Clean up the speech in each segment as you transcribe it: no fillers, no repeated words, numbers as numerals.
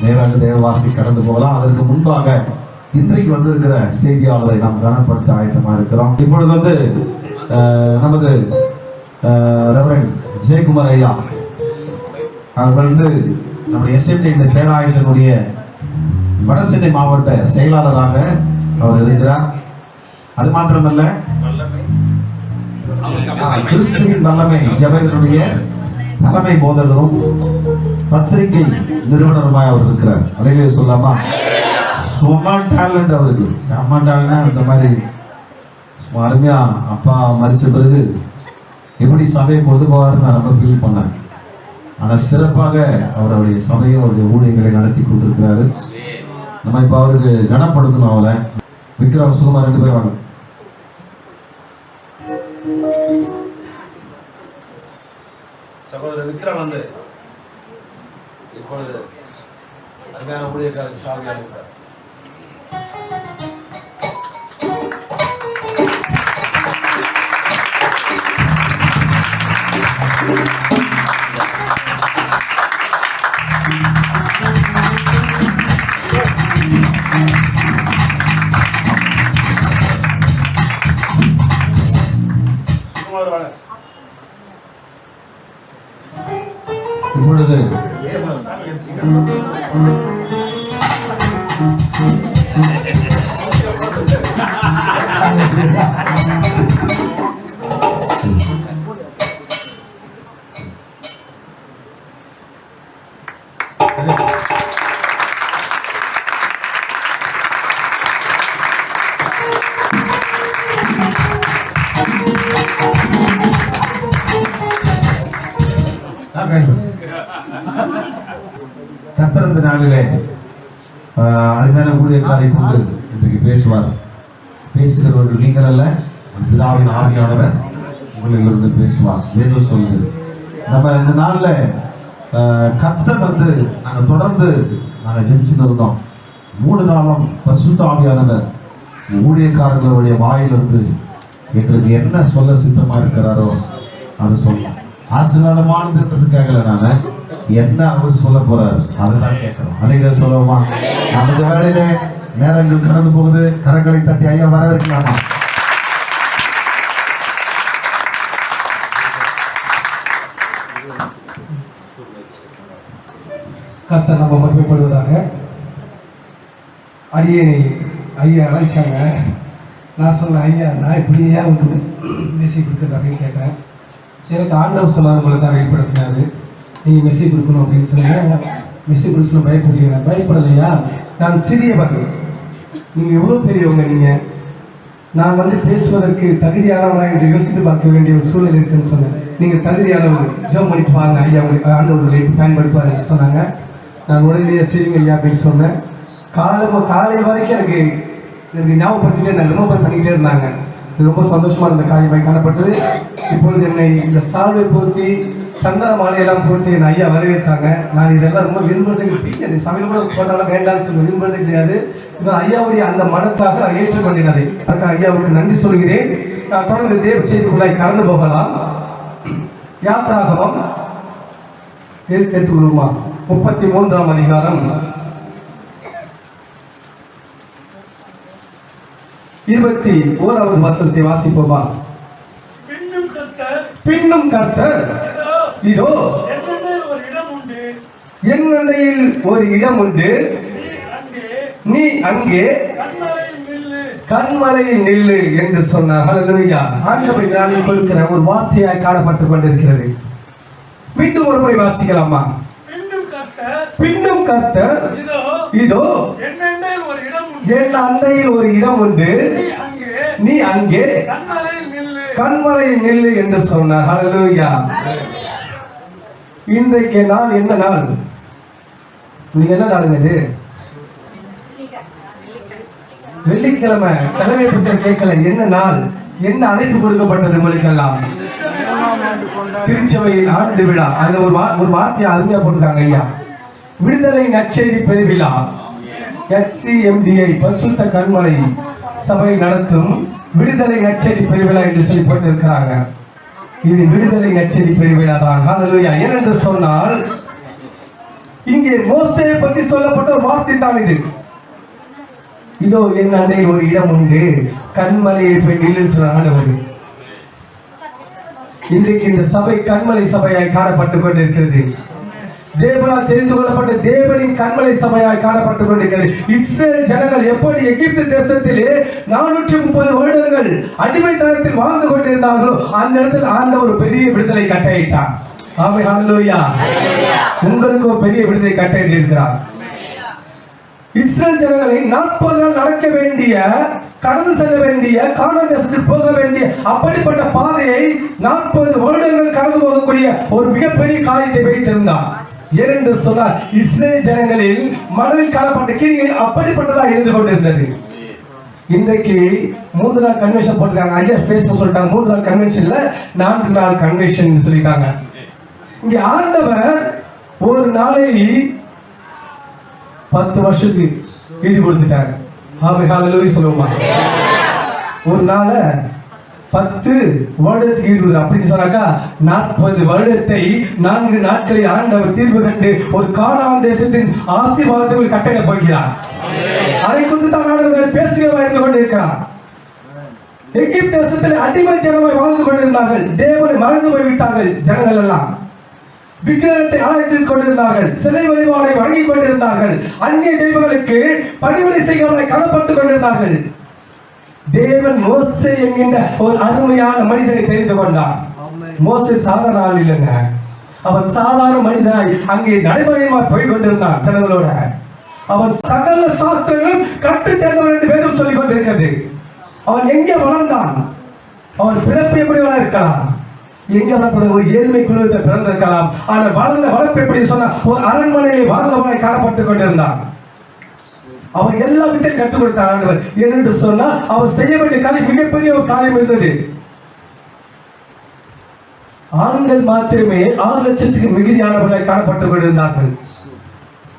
நேராக தேவ வார்த்தை கடந்து போகலாம். அதற்கு முன்பாக இன்றைக்கு வந்திருக்கிற செய்தியாளரை நாம் கனப்படுத்த ஆயத்தமாக இருக்கிறோம். இப்பொழுது நமது ரெவரண்ட் ஜெயக்குமார் ஐயா அவர் நம்ம எஸ்எம்டி இந்த பேராயத்தினுடைய வடசென்னை மாவட்ட செயலாளராக அவர் இருக்கிறார். அது மாத்திரமல்ல, கிறிஸ்துவின் வல்லமை ஜபையினுடைய தலைமை போதகரும் பத்திரிகை நிறுவனருமாய் அவர் இருக்கிறார். அதையே சொல்லாமா, சும்மா டேலண்ட் அவருக்கு, செம்ம டேலண்ட். இந்த மாதிரி அருமையா அப்பா மறிச்ச பிறகு எப்படி சபையை கொண்டு போவார்னு நான் ரொம்ப ஃபீல் பண்ணேன். ஆனால் சிறப்பாக அவருடைய சபையை, அவருடைய ஊழியர்களை நடத்தி கொண்டிருக்கிறாரு. நம்ம இப்போ அவருக்கு கனப்படுத்தணும். அவளை விக்ரம் சுகுமார் 2 பேர் வாங்க. சகோதரர் விக்ரம் இப்பொழுது அருமையான ஊழியக்காரருக்கு சாவி அளித்தார். இப்பொழுது கத்திருந்த நாளிலே அருமையான ஊழியக்காரை கொண்டு இன்றைக்கு பேசுவார். பேசுகிறவர்கள் நீங்கள் அல்ல, பிதாவின் ஆவியானவர் உங்களில் இருந்து பேசுவார். வேதம் சொல்லுது. நம்ம இந்த நாளில் கர்த்தர் நாங்கள் தொடர்ந்து ஜெபிச்சுட்டு இருந்தோம். 3 நாளும் பரிசுத்த ஆவியானவர் ஊழியக்காரர்களுடைய வாயிலிருந்து எங்களுக்கு என்ன சொல்ல சித்தமாக இருக்கிறாரோ அது சொல்லலாம். ஆசீர்வாதமானது கேட்கல, நான் என்ன அவர் சொல்ல போறாரு அதுதான் கேட்கிறோம். அன்னைக்கு சொல்லுவோமா? நம்ம இந்த வேலையில நேரங்கள் கடந்து போகுது. கரங்களை தட்டி ஐயா வரவேற்கலாமா? கர்த்தர் நம்ம மகிமைப்படுவதாக. அடியேனை ஐயா அழைச்சாங்க. நான் சொன்னேன், ஐயா நான் இப்படியே உங்களுக்கு மெசேஜ் கொடுக்குறது அப்படின்னு கேட்டேன். எனக்கு ஆண்டவர் சொன்னார், உங்களை தான் வெளிப்படுத்தினாரு, நீங்கள் மெசேஜ் கொடுக்கணும் அப்படின்னு சொன்னீங்க. மெசேஜ் கொடுத்து பயப்படுவீங்க. பயப்படலையா? நான் சிறியவன், நீங்கள் எவ்வளோ பெரியவங்க. நான் பேசுவதற்கு தகுதியானவனாக என்று யோசித்து பார்க்க வேண்டிய ஒரு சூழ்நிலை இருக்குன்னு சொன்னேன். நீங்கள் தகுதியானவங்க, ஜெபம் பண்ணிட்டு வாங்க ஐயா, உங்களுக்கு ஆண்டவர்களை பயன்படுத்துவார் சொன்னாங்க. நான் உடனடியே சரிங்க ஐயா அப்படின்னு சொன்னேன். காலை வரைக்கும் எனக்கு ஞாபகப்படுத்திட்டே இருந்தாங்க, ரிமம்பர் பண்ணிக்கிட்டே இருந்தாங்க. ரொம்ப சந்தோஷமாக இருந்த காரியமாய் காணப்பட்டது. இப்பொழுது என்னை இந்த சால்வை போர்த்தி சந்தன மாலையெல்லாம் போட்டு என் ஐயா வரவேற்றாங்க. நான் இதெல்லாம் ரொம்ப விரும்புறதே பிடிக்காது. சமையல் கூட போட்டாலும் வேண்டாம்னு சொல்லி விரும்புறதே கிடையாது. இதனால் ஐயாவுடைய அந்த மனத்தாக நான் ஏற்றுக்கொண்டினதை அதுக்காக ஐயாவுக்கு நன்றி சொல்கிறேன். நான் தொடர்ந்து தேவ செய்திக்குள்ளாய் கடந்து போகலாம். யாத்திராகமம் எடுத்துக்கொள்ளுமா 33ஆம் அதிகாரம் 21வது வசனத்தை வாசிப்போமா? பின்னும் கர்த்தர் இதோ என்னிடையில் ஒரு இடம் உண்டு, நீ அங்கே கன்மலையில் நில்லு என்று சொன்னார். ஹல்லேலூயா. ஆண்டவர் நாளில் கொடுக்கிற ஒரு வார்த்தையாய் காணப்பட்டுக் கொண்டிருக்கிறது. மீண்டும் ஒரு முறை வாசிக்கலாமா? பின்னும் கர்த்தர் இதோ என் அண்டையில் ஒரு இடம் உண்டு, நீ அங்கே கன்மலையில் நில்லு என்று சொன்னார். ஹல்லேலூயா. இன்றைக்கு நாள் என்ன நாள்? நீங்க என்ன நாளுங்க இது? வெள்ளிக்கிழமை. தலைமை புத்தர் கேட்கல, என்ன நாள், என்ன அழைப்பு கொடுக்கப்பட்டது உங்களுக்கெல்லாம்? திருச்சபையின் ஆண்டு விழா. அதுல ஒரு வார்த்தையை அருமையா போட்டுருக்காங்க ஐயா. விடுதலை நற்செய்தி பெருவிழா, HCMDI பரிசுத்த கன்மலை சபை நடத்தும் விடுதலை நற்செய்தி பெருவிழா என்று சொல்லி போட்டிருக்கிறாங்க. இது விடுதலை நற்செய்தி பெருவிழா தான். ஹல்லேலூயா. ஏனென்று சொன்னால் இங்கே மோசேயை பற்றி சொல்லப்பட்ட ஒரு வார்த்தை தான் இது. இதோ என் அண்டையில் ஒரு இடம் உண்டு, கண்மலையை போய் நில்லுன்னு சொன்ன ஆண்டவர். இன்றைக்கு இந்த சபை கண்மலை சபையாய் காணப்பட்டுக் கொண்டிருக்கிறது. தேவனால் தெரிந்து கொள்ளப்பட்ட தேவனின் கண்மலை சபையாய் காணப்பட்டுக் கொண்டிருக்கிறது. இஸ்ரேல் ஜனங்கள் எப்படி எகிப்து தேசத்திலே 430 வருடங்கள் அடிமைத்தனத்தில் வாழ்ந்து கொண்டிருந்தார்களோ அந்த இடத்தில் ஆண்டவர் ஒரு பெரிய விடுதலை கட்டளையிட்டார். ஆமென், ஹல்லேலூயா. உங்களுக்கு ஒரு பெரிய விடுதலை கட்டளையிட்டு இருக்கிறார். இஸ்ரேல் ஜனங்களை 40 நாள் நடக்க வேண்டிய, கடந்து செல்ல வேண்டிய, கானான் தேசத்துக்கு போக வேண்டிய அப்படிப்பட்ட பாதையை 40 வருடங்கள் கடந்து போகக்கூடிய ஒரு மிகப்பெரிய காரியத்தை வைத்திருந்தார். ஏனென்று சொன்னால் இஸ்ரேல் ஜனங்களில் மனதில் காணப்பட்ட கிரிகள் அப்படிப்பட்டதாக இருந்து கொண்டிருந்தது. இன்றைக்கு 3 நாள் கன்வென்ஷன் போட்டிருக்காங்க. ஐயா பேச சொல்லிட்டாங்க, 3 நாள் கன்வென்ஷன்ல 4 நாள் கன்வென்ஷன் சொல்லிட்டாங்க. இங்க ஆண்டவர் ஒரு நாளை 10 வருஷத்துக்கு ஈடு கொடுத்துட்டாரு. ஆமென், ஹல்லேலூயா சொல்லுவோமா? ஒரு நாள 10 வருடத்துக்கு ஈடு கொடுத்தார். அப்படின்னு சொன்னாக்கா 40 வருடத்தை 4 நாட்களில் ஆண்டவர் தீர்வு கண்டு ஒரு கானான் தேசத்தின் ஆசீர்வாதத்தை கட்டளை போகிறார். அதை குறித்து தான் ஆண்டவர் பேசுகிறவா இருந்து கொண்டிருக்கிறார். எகிப்து தேசத்தில் அடிமை ஜனமாய் வாழ்ந்து கொண்டிருந்தார்கள். தேவனை மறந்து போய்விட்டார்கள். ஜனங்கள் எல்லாம் விக்கிரகத்தை ஆராய்ந்து கொண்டிருந்தார்கள். சிலை வழிபாடை வழங்கிக் கொண்டிருந்தார்கள். அந்நிய தெய்வங்களுக்கு பணிவிடை செய்கிறவர்களை காணப்பட்டுக் கொண்டிருந்தார்கள். தேவன் மோசே என்கின்ற ஒரு அருமையான மனிதனை தெரிந்து கொண்டார். மோசே சாதாரண ஆள் இல்லைங்க. அவன் சாதாரண மனிதனாய் அங்கே நடைமுறையமாய் போய் கொண்டிருந்தான் ஜனங்களோட. அவன் சகல சாஸ்திரங்களும் கற்று தேர்ந்தவன் என்று வேதம் சொல்லிக் கொண்டிருக்கிறது. அவன் எங்கே வளர்ந்தான்? அவன் பிறப்பு எப்படி வளர்க்கலாம்? எங்க வளர்ப்பது? ஒரு ஏழ்மை குழுவில் பிறந்திருக்கலாம். ஆனால் வளர்ந்த வளர்ப்பு எப்படி சொன்ன ஒரு அரண்மனையிலே வாழ்ந்தவனாய் காணப்பட்டுக் கொண்டிருந்தான். அவர் எல்லா வித்தையும் கற்றுக் கொடுத்தார் ஆண்டவர். என்று சொன்னால் அவர் செய்ய வேண்டிய காரியம் மிகப்பெரிய ஒரு காரியம் இருந்தது. ஆண்கள் மாத்திரமே 6 லட்சத்துக்கு மிகுதியானவர்களை காணப்பட்டுக் கொண்டிருந்தார்கள்.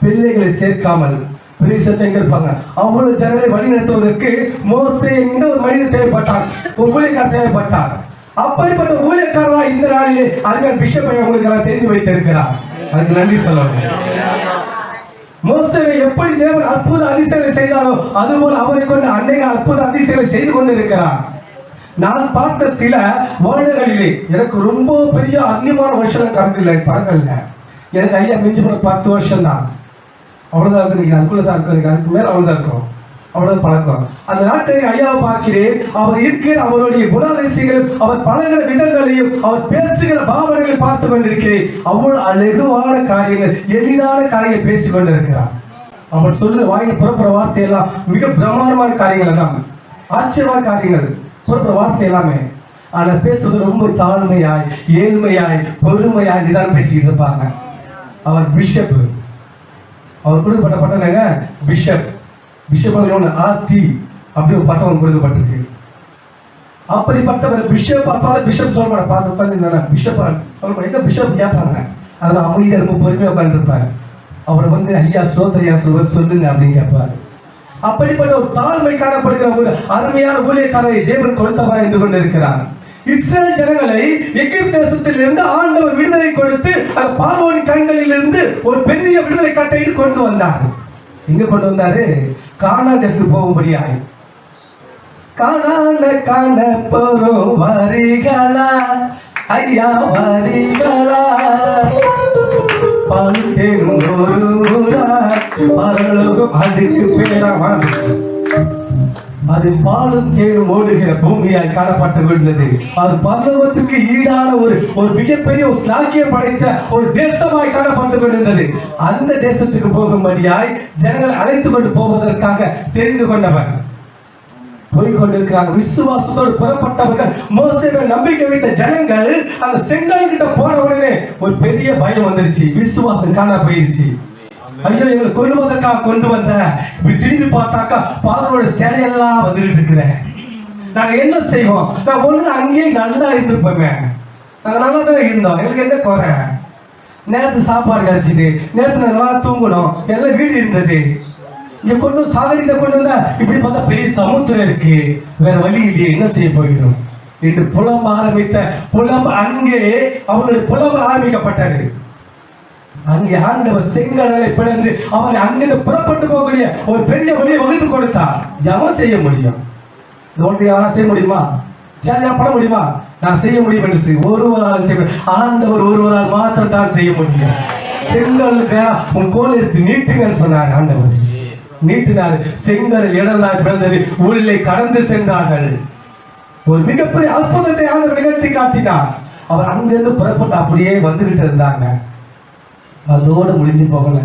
பிள்ளைகளை சேர்க்காமல் பெரிய சத்தம் இருப்பாங்க. அவ்வளவு ஜனங்களை வழி நடத்துவதற்கு மோசே என்கிற ஒரு மனிதர் தேவைப்பட்டார், ஒரு ஊழியக்காரர் தேவைப்பட்டார். அப்படிப்பட்ட ஊழியக்காரரா இந்த நாளிலே அருமையான பிஷப்பை உங்களுக்கு தெரிந்து வைத்திருக்கிறார். அதுக்கு நன்றி சொல்லணும். மோசேவை எப்படி தேவன் அற்புத அதிசயங்களை செய்தாரோ அதுபோல் அவரை கொண்டு அநேக அற்புத அதிசயங்களை செய்து கொண்டிருக்கிறார். நான் பார்த்த சில வருடங்களிலே எனக்கு ரொம்ப பெரிய அதிகமான வருஷம் கணக்கில்லை, பழக்கம் இல்லை. எனக்கு ஐயா மிஞ்சி போன 10 வருஷம் தான். அவ்வளோதான் இருக்கு. அதுக்குள்ள தான் இருக்கும். அதுக்கு மேலே அவ்வளோதான் இருக்கும். அவ்வளவு பழக்கம். அந்த நாட்டில் ஐயாவை பார்க்கிறேன். அவர் இருக்கிற அவருடைய குணாதிசயங்களும் அவர் பழகிற விதங்களையும் அவர் பேசுகிற பாவனைகளை பார்த்து கொண்டிருக்கிறேன். அவ்வளவு அழகுவான காரியங்கள், எளிதான காரியங்கள் பேசிக் கொண்டிருக்கிறார். அவர் சொல்ற வாயில் புறப்புற வார்த்தை எல்லாம் மிக பிரம்மாண்டமான காரியங்கள் தான், ஆச்சரியமான காரியங்கள் புறப்புற வார்த்தை எல்லாமே. ஆனால் பேசுறது ரொம்ப தாழ்மையாய், ஏழ்மையாய், பொறுமையாய் நிதானம் பேசிக்கிட்டு இருப்பாங்க. அவர் பிஷப். அவர் கொடுக்கப்பட்ட பட்டனங்க பிஷப். பிஷப் ஆர்டி அப்படி ஒரு பட்டம் கொடுக்கப்பட்டிருக்கு. அப்படிப்பட்டவர் பிஷப். அப்பாத பிஷப் சொல்ல மாட்டேன், பார்த்து உட்காந்து பிஷப் சொல்ல எங்க பிஷப் கேட்பாங்க. அதெல்லாம் அமைதியாக ரொம்ப பொறுமையாக உட்காந்துருப்பாரு. அவர் ஐயா சோதரியா சொல்வது சொல்லுங்க அப்படின்னு கேட்பாரு. அப்படிப்பட்ட ஒரு தாழ்மை காணப்படுகிற ஒரு அருமையான ஊழியக்காரரை தேவன் கொடுத்தவராய் இருந்து கொண்டிருக்கிறார். இஸ்ரேல் ஜனங்களை எகிப்து தேசத்தில் இருந்து ஆண்டவர் விடுதலை கொடுத்து அந்த பார்வோனின் கண்களில் இருந்து ஒரு பெரிய விடுதலை கட்டளையிட்டு கொண்டு வந்தார். எங்க கொண்டு வந்தாரு? கானான் தேசத்துக்கு போகும்படியாய். கானான காண போறோம் வரிகளா ஐயா வரிகளா, பால்தேனும் பரலோகம் அதுக்கு பேரவான். அது பாலும் தேனும் ஓடுகிற பூமியாய் காணப்பட்டு கொண்டது. அது பரலோகத்துக்கு ஈடான ஒரு மிகப்பெரிய ஒரு ஸ்லாக்கியம் படைத்த ஒரு தேசமாய் காணப்பட்டு கொண்டிருந்தது. அந்த தேசத்துக்கு போகும்படியாய் ஜனங்களை அழைத்து கொண்டு போவதற்காக தெரிந்து கொண்டவர் போய்கொண்டிருக்கிறாங்க. விசுவாசத்தோடு புறப்பட்டவர்கள், மோசேவை நம்பிக்கை வைத்த ஜனங்கள் அந்த செங்கல் கிட்ட போன உடனே ஒரு பெரிய பயம் வந்துருச்சு. விசுவாசம் காண போயிருச்சு. ஐயோ எங்களை கொள்ளுவதற்காக கொண்டு வந்த, இப்படி திரும்பி பார்த்தாக்கா பார்வோட சிலையெல்லாம் வந்துட்டு இருக்குது. நாங்க என்ன செய்வோம்? நான் ஒழுங்கு அங்கேயே நல்லா இருந்திருப்போமே. நாங்க நல்லா தானே இருந்தோம். எங்களுக்கு என்ன குறை? நேரத்து சாப்பாடு கிடைச்சிது, நேரத்துல நல்லா தூங்கணும், எல்லாம் வீடு இருந்தது. இங்க கொண்டு சாகடித்த கொண்டு வந்தா இப்படி பார்த்தா பெரிய சமுத்திரம் இருக்கு, வேற வழி இல்லையே, என்ன செய்ய போகிறோம் என்று புலம்ப ஆரம்பித்த புலம்ப அங்கே அவர்களுடைய புலம்ப ஆரம்பிக்கப்பட்டாரு. அங்கே ஆண்டவர் செங்கடலை பிளந்து அவரை அங்கிருந்து புறப்பட்டு போகக்கூடிய ஒரு பெரிய வழியை வகுத்து கொடுத்தார். எவன் செய்ய முடியும்? யாரும் செய்ய முடியுமா? சரியா பண்ண முடியுமா? நான் செய்ய முடியும் என்று சொல்லி ஒருவரால் செய்ய ஆண்டவர் ஒருவரால் மாத்திரம் தான் செய்ய முடியும். செங்கல் உன் கோல் எடுத்து நீட்டுங்கன்னு சொன்னார் ஆண்டவர். நீட்டினார். செங்கல் இடர்ந்தால் பிறந்தது, உள்ளே கடந்து சென்றார்கள். ஒரு மிகப்பெரிய அற்புதத்தை ஆண்டவர் நிகழ்த்தி காட்டினார். அவர் அங்கிருந்து புறப்பட்டு அப்படியே வந்துகிட்டு இருந்தாங்க. அதோடு முடிஞ்சு போகல.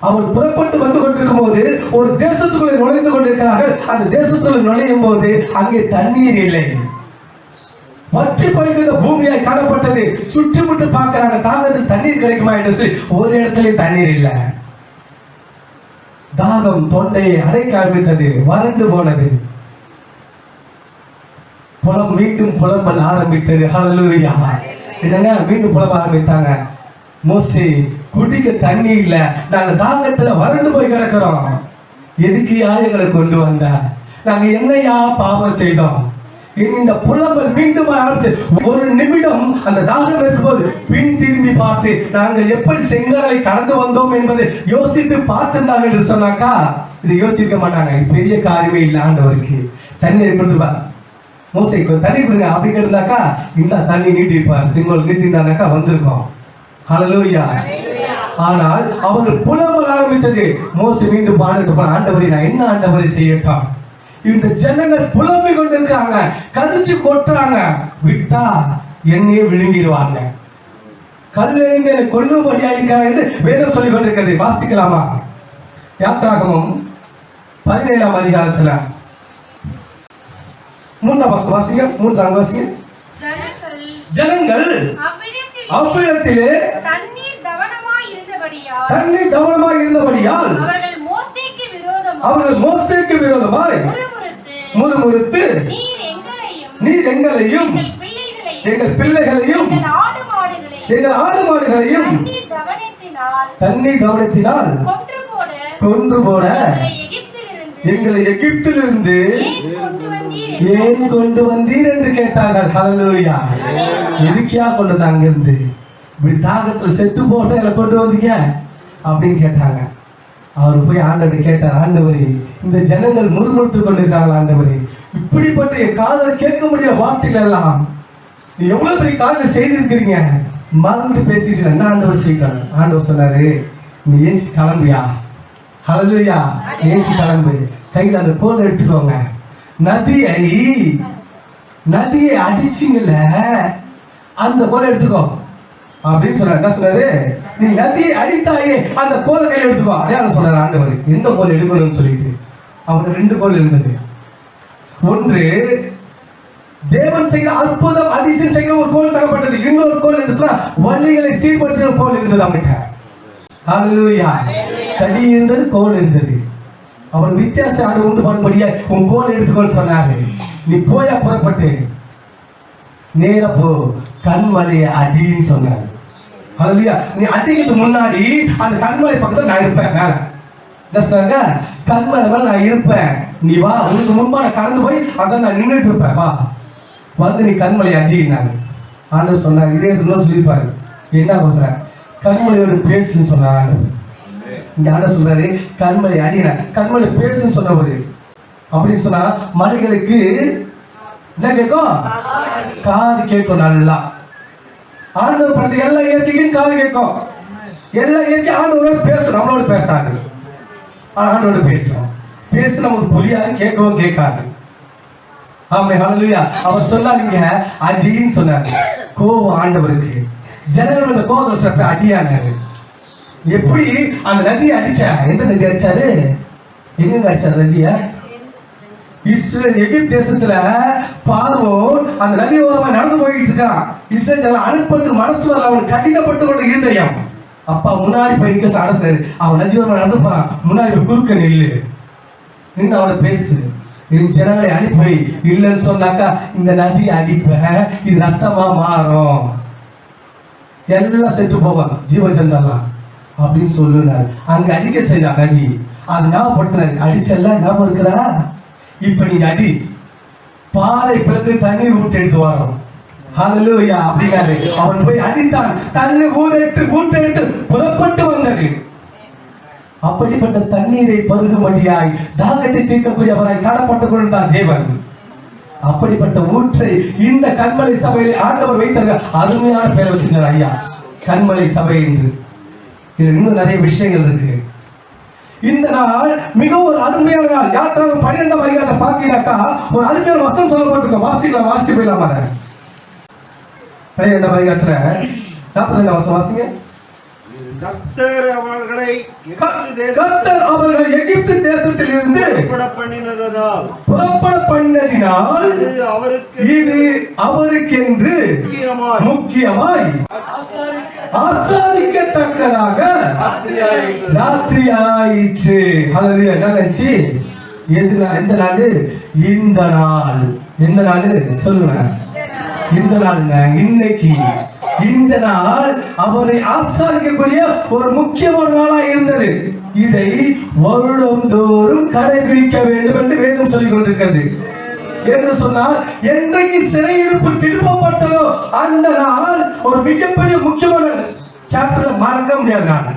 அவர் புறப்பட்டு வந்து கொண்டிருக்கும் போது ஒரு தேசத்துக்குள்ளே நுழைந்து கொண்டிருக்கிறார்கள். அந்த தேசத்துக்குள்ள நுழையும் போது அங்கே தண்ணீர் இல்லை, வற்றி போய்கிற பூமியாய் காணப்பட்டது. சுற்றுமுட்டு பார்க்கிறாங்க, தாகத்தில் தண்ணீர் கிடைக்குமா என்று சொல்லி ஒரு இடத்துல தண்ணீர் இல்லை. தாகம் தொண்டையை அடைக்க ஆரம்பித்தது, வறண்டு போனது. மீண்டும் புலம்பல் ஆரம்பித்தது. ஹல்லேலூயா. என்னங்க மீண்டும் புலம்ப ஆரம்பித்தாங்க. மோசே, குடிக்க தண்ணி இல்ல, நாங்க தாகத்துல வறண்டு போய் கிடக்கிறோம். எதுக்கு எங்களை கொண்டு வந்த? நாங்க என்னையா பாவம் செய்தோம்? இந்த புலம்பல் மீண்டும் ஆரம்பித்து ஒரு நிமிடம் அந்த தாகம் இருக்கும்போது பின் திரும்பி பார்த்து நாங்கள் எப்படி செங்கடலை கடந்து வந்தோம் என்பதை யோசித்து பார்த்திருந்தாங்க என்று சொன்னாக்கா இதை யோசிக்க மாட்டாங்க. பெரிய காரியமே இல்லை ஆண்டவருக்கு. தண்ணீர் கொடுத்துப்பா, மோசைக்கு தண்ணி கொடுங்க அப்படின்னு இருந்தாக்கா இந்த தண்ணி நீட்டிருப்பார். செங்கோல் நீட்டிருந்தானாக்கா வந்திருக்கோம். ஹல்லேலூயா. ஆனால் அவர்கள் புலம்பல் ஆரம்பித்தது. மோசே மீண்டும் பாடிட்டு போன, ஆண்டவரை நான் என்ன ஆண்டவரை செய்யட்டும்? இந்த ஜனங்கள் புலம்பி கொண்டிருக்காங்க, கதிச்சு கொட்டுறாங்க, விட்டா என்னையே விழுங்கிடுவாங்க, கல்லெறிந்து என்னை கொல்லும்படியா இருக்கிறாங்க என்று வேதம் சொல்லிக் கொண்டிருக்கிறது. வாசிக்கலாமா? யாத்ராகமம் 17ஆம் அதிகாரத்துல 3ஆம் வசனம் வாசிங்க. 3ஆம் வாசிங்க. ஜனங்கள் அவ்விடத்திலே தண்ணீர் தவனமாய் இருந்தபடியால் அவர்கள் மோசேக்கு விரோதமாய் முறுமுறுத்து நீர் எங்களையும் எங்கள் பிள்ளைகளையும் எங்கள் ஆடு மாடுகளையும் தண்ணீர் கவனத்தினால் கொன்று போட எங்களை எகிப்திலிருந்து ஏன் கொண்டு வந்தீர் என்று கேட்டார்கள். ஹல்லேலூயா. எதுக்கியா கொண்டு வந்து அங்கிருந்து இப்படி தாகத்துல செத்து போட்ட எங்களை கொண்டு வந்தீங்க அப்படின்னு கேட்டாங்க. அவர் போய் ஆண்டவரை கேட்டார், ஆண்டவரே இந்த ஜனங்கள் முறுமுறுத்து கொண்டிருக்காங்க, ஆண்டவரே இப்படிப்பட்ட என் காதல் கேட்க முடியல வார்த்தைகள் எல்லாம் நீ எவ்வளவு பெரிய காதல் செய்திருக்கிறீங்க, மறந்துட்டு பேசிட்டு என்ன ஆண்டவர் செய்யிட்டாங்க. ஆண்டவர் சொன்னாரு, நீ ஏஞ்சி கிளம்பியா. ஹல்லேலூயா. ஏஞ்சி கிளம்பு, கையில் அந்த கோல் எடுத்துக்கோங்க, நதியை அடிச்சிங்கல்ல அந்த கோலை எடுத்துக்கோ அப்படின்னு சொன்னார். என்ன சொன்னாரு? நீ நதியை அடித்தாயே அந்த கோலை கையில் எடுத்துக்கோ. அதே சொன்னார் ஆண்டவர். எந்த கோல் எடுக்கணும்னு சொல்லிட்டு அவனுக்கு 2 கோல் இருந்தது. ஒன்று தேவன் செய்த அற்புதம் அதிசயம் செய்கிற ஒரு கோல் தரப்பட்டது. இன்னொரு கோல் என்று சொன்னா வள்ளிகளை சீர்படுத்துகிற கோல் இருந்தது அவன்கிட்ட. ஹல்லேலூயா. தடி இருந்தது, கோல் இருந்தது. அவன் வித்தியாச ஆடு உண்டு பண்ணும்படியா உன் கோல் எடுத்துக்கோன்னு சொன்னாரு. நீ போயா புறப்பட்டு நேர போ, கண்மலையை அடின்னு சொன்னாரு. ஹல்லேலூயா. நீ அடிக்கிறதுக்கு முன்னாடி அந்த கண்மலை பக்கத்துல நான் இருப்பேன். மேல என்ன சொன்னாங்க? கண்மலை மேல நான் இருப்பேன், நீ வா, உனக்கு முன்பா நான் கடந்து போய் அதான் நான் நின்றுட்டு இருப்பேன், வா வந்து நீ கண்மலை அடினாரு. ஆண்டவர் சொன்னார். இதே இடத்துல சொல்லியிருப்பாரு, என்ன பண்ற கண்மலையோட பேசுன்னு சொன்னார் ஆண்டவர். இங்க ஆண்டவர் சொல்றாரு, கண்மலை அடினா கண்மலை பேசுன்னு சொன்னவர். அப்படின்னு சொன்னா மலைகளுக்கு என்ன கேட்கும்? காது கேட்கும். நல்லா ஆண்டவர் பண்றது எல்லா இயற்கைக்கும் காது கேட்கும். எல்லா இயற்கை ஆண்டவரோட பேசும், நம்மளோட பேசாது. ஆனா ஆண்டவரோட பேசும். பேசு நமக்கு புரியாது, கேட்கவும் கேட்காது. ஆமென். ஹல்லேலூயா. அவர் சொன்னாருங்க அடின்னு சொன்னாரு. கோபம் ஆண்டவருக்கு. ஜனங்கள் அந்த கோபத்தை சொல்ற அடியானாரு. எப்படி அந்த நதியை அடிச்சா? எந்த நதி அடிச்சாரு? எங்க அடிச்சாரு நதிய? இஸ்ரேல் எகிப்து தேசத்துல பார்வோன் அந்த நதி ஓரமா நடந்து போயிட்டு இருக்கான். இஸ்ரேல் அனுப்பது மனசு வரல, அவனுக்கு கடினப்பட்டு கொண்டு இருந்தயம். அப்பா முன்னாடி போய் இங்க அரசு அவன் நதி ஓரமா நடந்து போறான். முன்னாடி போய் குறுக்க நில்லு, நின்று அவனை பேசு. என் ஜனங்களை அனுப்பி இல்லைன்னு சொன்னாக்கா இந்த நதி அடிப்பேன், இது ரத்தமா மாறும், எல்லாம் செத்து போவான் ஜீவஜந்தெல்லாம் அப்படின்னு சொல்லுனார். அங்க அடிக்க செய்தா நதி. அது ஞாபகப்படுத்தினார். அடிச்செல்லாம் ஞாபகம் இருக்கிறா? இப்ப நீங்க அடி, பாறை பிளந்து தண்ணீர் ஊற்றி எடுத்து வரோம். ஹalleluya அப்படிங்கிறாரு. அவன் போய் அடித்தான், தண்ணி ஊற்றெடுத்து புறப்பட்டு வந்தது. அப்படிப்பட்ட தண்ணீரை பருகும்படியாய் தாகத்தை தீர்க்கக்கூடியவராய் காணப்பட்டுக் கொண்டிருந்தார் தேவன். அப்படிப்பட்ட ஊற்றை இந்த கண்மலை சபையில் ஆண்டவர் வைத்த அருமையான பெயர் வச்சிருந்தார் ஐயா, கண்மலை சபை என்று. இது இன்னும் நிறைய விஷயங்கள் இருக்கு. இந்த நாள் மிகவும் ஒரு அருமையான நாள். யாத்திராகமம் 12ஆம் அதிகாரத்தை பார்த்தீங்கன்னாக்கா ஒரு அருமையான வசனம் சொல்லப்பட்டிருக்க. வாசிட்டு போயிடலாமா? 12ஆம் அதிகாரத்துல 42 வசனம் வாசிங்க. கர்த்தர் அவர்களை எகிப்து தேசத்தில் இருந்து புறப்பட பண்ணினதினால் இது அவருக்கென்று முக்கியமாய் ஆசாரிக்கத்தக்கதாக ராத்திரி ஆயிற்று. ஹல்லேலூயா. என்னச்சு எந்த நாள்? இந்த நாள். எந்த நாள் சொல்லுங்க? இந்த நாளுங்க, இன்னைக்கு. இந்த நாள் அவரை ஆசாரிக்கக்கூடிய ஒரு முக்கியமான நாளா இருந்தது. இதை வருடந்தோறும் கடைபிடிக்க வேண்டும் என்று வேதம் சொல்லிக் கொண்டிருக்கிறது. என்று சொன்னால் என்றைக்கு சிறையிருப்பு திருப்பப்பட்டதோ அந்த நாள் ஒரு மிகப்பெரிய முக்கியமான சாப்டர்ல மறக்க முடியாத நாள்.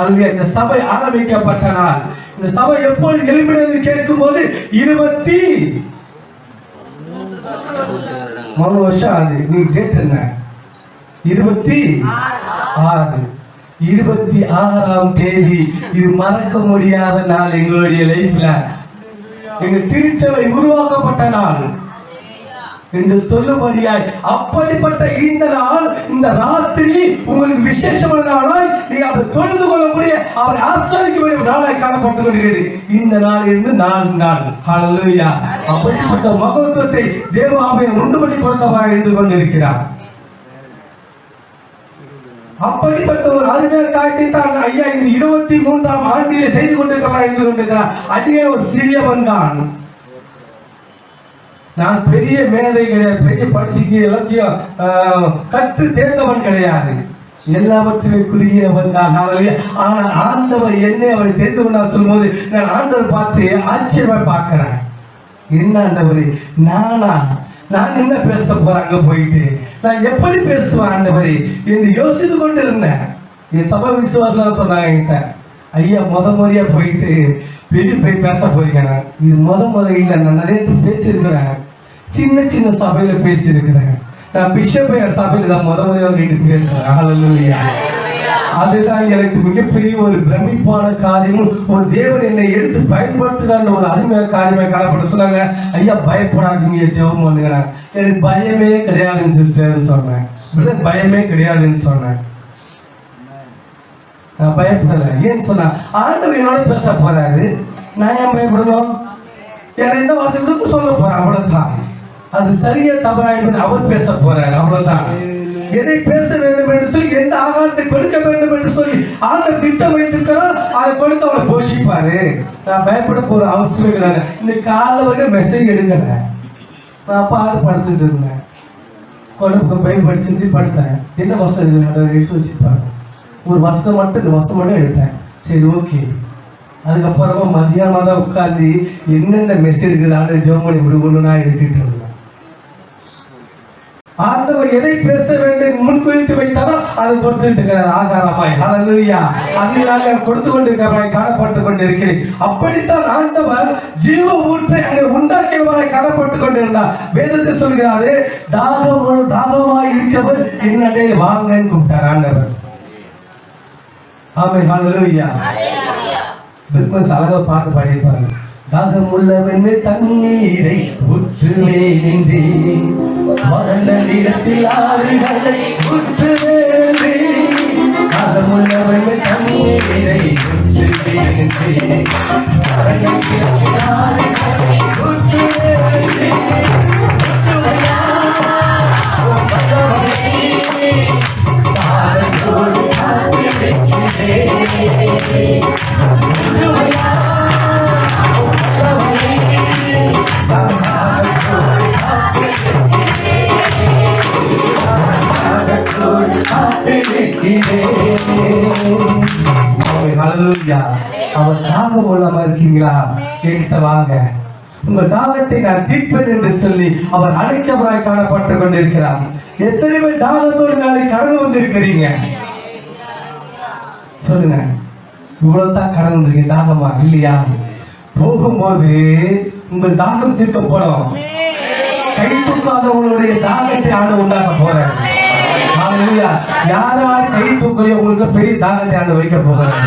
அல்ல, இந்த சபை ஆரம்பிக்கப்பட்ட நாள். இந்த சபை எப்பொழுது எழுப்பினது கேட்கும் போது 23 வருஷம் ஆகுது. நீ டேட் என்ன? 26 26ஆம் தேதி. இது மறக்க முடியாத நாள் எங்களுடைய லைஃப்ல. எங்கள் திருச்சபை உருவாக்கப்பட்ட நாள் என்று சொல்லும்படியாய் அப்படிப்பட்ட இந்த நாள், இந்த ராத்திரி உங்களுக்கு விசேஷமான நாளாய் நீங்க அதை தொழுது கொள்ளக்கூடிய அவரை ஆசாரிக்க வேண்டிய நாளாய் காணப்பட்டுக் கொண்டிருக்கிறது. இந்த நாள் இருந்து 4 நாள். ஹல்லேலூயா. அப்படிப்பட்ட மகத்துவத்தை தேவ ஆவியானவர் உண்டு பண்ணி கொடுத்தவராக இருந்து கொண்டிருக்கிறார். அப்படிப்பட்ட ஒரு அருமையான காரியத்தை தான் ஐயா இந்த 23ஆம் ஆண்டிலே செய்து கொண்டிருக்கிறார். அதிக ஒரு சிறியவன் தான். நான் பெரிய மேதை கிடையாது, பெரிய படிச்சுக்கு எல்லாத்தையும் கற்று தேர்ந்தவன் கிடையாது, எல்லாவற்றையும் குறுகியவன் தான். ஆனால் ஆண்டவர் என்னை அவரை தெரிந்து கொண்டார் சொல்லும்போது நான் ஆண்டவர் பார்த்து ஆச்சரியமா பார்க்கிறேன். என்ன ஆண்டவரே, நான் என்ன பேச போறாங்க போயிட்டு நான் எப்படி பேசுவேன் ஆண்டவரே என்று யோசித்து கொண்டு இருந்தேன். என் சபை விசுவாசம் சொன்னாங்க என்கிட்ட, ஐயா முறையா போயிட்டு வெளியே போய் பேச போறீங்க. இது முறை இல்லை, நான் நிறைய பேசியிருக்கிறேன், சின்ன சபையில பேசியிருக்கிறேன். நான் பிஷப் சபையில தான் முறையா நின்று பேசுறேன். ஹல்லேலூயா. அதுதான் எனக்கு மிகப்பெரிய ஒரு பிரமிப்பான காரியமும் ஒரு தேவன் என்னை எடுத்து பயன்படுத்துகிற ஒரு அருமையான காரியமாக காணப்பட்டு சொன்னாங்க. ஐயா பயப்படாதீங்க, ஜெபம் பண்ணுங்க. எனக்கு பயமே கிடையாதுன்னு சிஸ்டர்னு சொன்னேன். பயமே கிடையாதுன்னு சொன்னேன். நான் பயப்படலை. ஏன்னு சொன்னா ஆண்டவர் என்னோட பேச போறாரு, நான் ஏன் பயப்படணும்? என் 2 வார்த்தைகளுக்கு சொல்ல போறேன், அவ்வளவுதான். அது சரியா தவறா என்பது அவர் பேச போறாரு, அவ்வளவுதான். எதை பேச வேண்டும் என்று சொல்லி, எந்த ஆகாரத்தை கொடுக்க வேண்டும் என்று சொல்லி ஆண்டவர் திட்டம் வைத்திருக்கிறார், அதை கொடுத்து அவரை போஷிப்பாரு. நான் பயப்பட போற அவசியமே கிடையாது. இந்த கால வரைக்கும் மெசேஜ் எடுக்கல, நான் பாடு படுத்துட்டு இருந்தேன். கொண்டு பயில் படிச்சு படுத்தேன். என்ன வசனம் அதை எடுத்து வச்சுப்பாங்க, ஒரு வசனம் மட்டும், இந்த வசனம் மட்டும் எடுத்தேன். சரி, ஓகே. அதுக்கப்புறமா மதியானம் தான் உட்காந்து என்னென்ன மெசேஜ் இருக்குது ஆண்டு ஜெபம் பண்ணி விடுவோம்னு நான் எடுத்துட்டு இருந்தேன். ஆண்டவர் எதை பேச வேண்டும் முன்குறித்து வைத்தாரோ அதை கொடுத்துட்டு இருக்கிறார் ஆகாரமாய். ஹல்லேலூயா. அதனால கொடுத்து கொண்டிருக்கிறவராய் காணப்பட்டுக் கொண்டிருக்கிறேன். அப்படித்தான் ஆண்டவர் ஜீவ ஊற்றை அங்கே உண்டாக்கியவராய் காணப்பட்டுக் கொண்டிருந்தார். வேதத்தை சொல்கிறாரு, தாகமாய் இருக்கிறவர் என்னடே வாங்கன்னு கூப்பிட்டார் ஆண்டவர். ஆமென். ஹல்லேலூயா. பிரிட்மஸ் அழகா பாட்டு பாடியிருப்பாரு. தாகமுள்ளவன் தண்ணீரை ஊற்றுவே நின்றே, வறண்ட நிலத்தில் ஆறுகளை ஊற்றுவே நின்றே. தாகமுள்ளவன் தண்ணீரை ஊற்றுவே நின்றே, வறண்ட நிலத்தில் ஆறுகளை ஊற்றுவே நின்றே. தாகத்தோடு அவர் தாகம் உள்ளமா இருக்கீங்களா? என்கிட்ட வாங்க. உங்கள் தாகத்தை நான் தீர்ப்பேன் என்று சொல்லி அவர் அழைக்கவராய் காணப்பட்டு கொண்டிருக்கிறார். எத்தனை பேர் தாகத்தோடு நாளை கடந்து வந்திருக்கிறீங்க சொல்லுங்க. இவ்வளவுதான் கடந்து வந்திருக்கீங்க, தாகமா இல்லையா? போகும்போது உங்கள் தாகம் தீர்க்கப்படும். கை தூக்காதவங்களுடைய தாகத்தை ஆண்டு உண்டாக்க போறார். யார் யார் கை தூக்கலையோ உங்களுக்கு பெரிய தாகத்தை ஆண்டு வைக்க போகிறார்.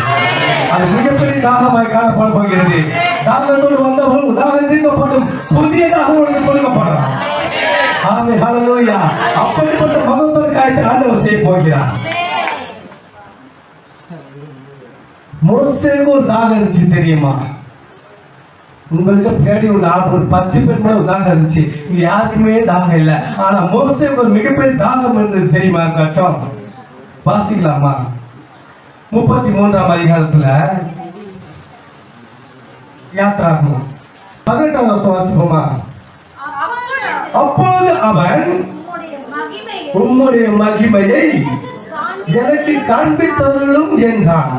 அது மிகப்பெரிய தாகமாய் காணப்பட போகிறது. தாகத்தோடு வந்தவர்கள் தாகம் தீர்க்கப்படும், புதிய தாகம் உங்களுக்கு கொடுக்கப்படும். ஆமென், ஹல்லேலூயா. அப்படிப்பட்ட மகத்துவ காரியத்தை ஆண்டவர் செய்ய போகிறார். மோசேக்கு ஒரு தாகம் இருந்துச்சு தெரியுமா? உங்களுக்கு பின்னாடி ஒரு 10 பேர் கூட ஒரு தாகம் இருந்துச்சு. இங்க யாருக்குமே தாகம் இல்லை. ஆனா மோசேக்கு ஒரு மிகப்பெரிய தாகம் இருந்தது தெரியுமா? கச்சம் வாசிக்கலாமா? 33ஆம் அதிகாரத்துல யாத்ராகமம் 18ஆம் வருஷம் வாசிப்போமா? அப்பொழுது அவன் உம்முடைய மகிமையை எனக்கு காண்பித்தவர்களும் என்றான்.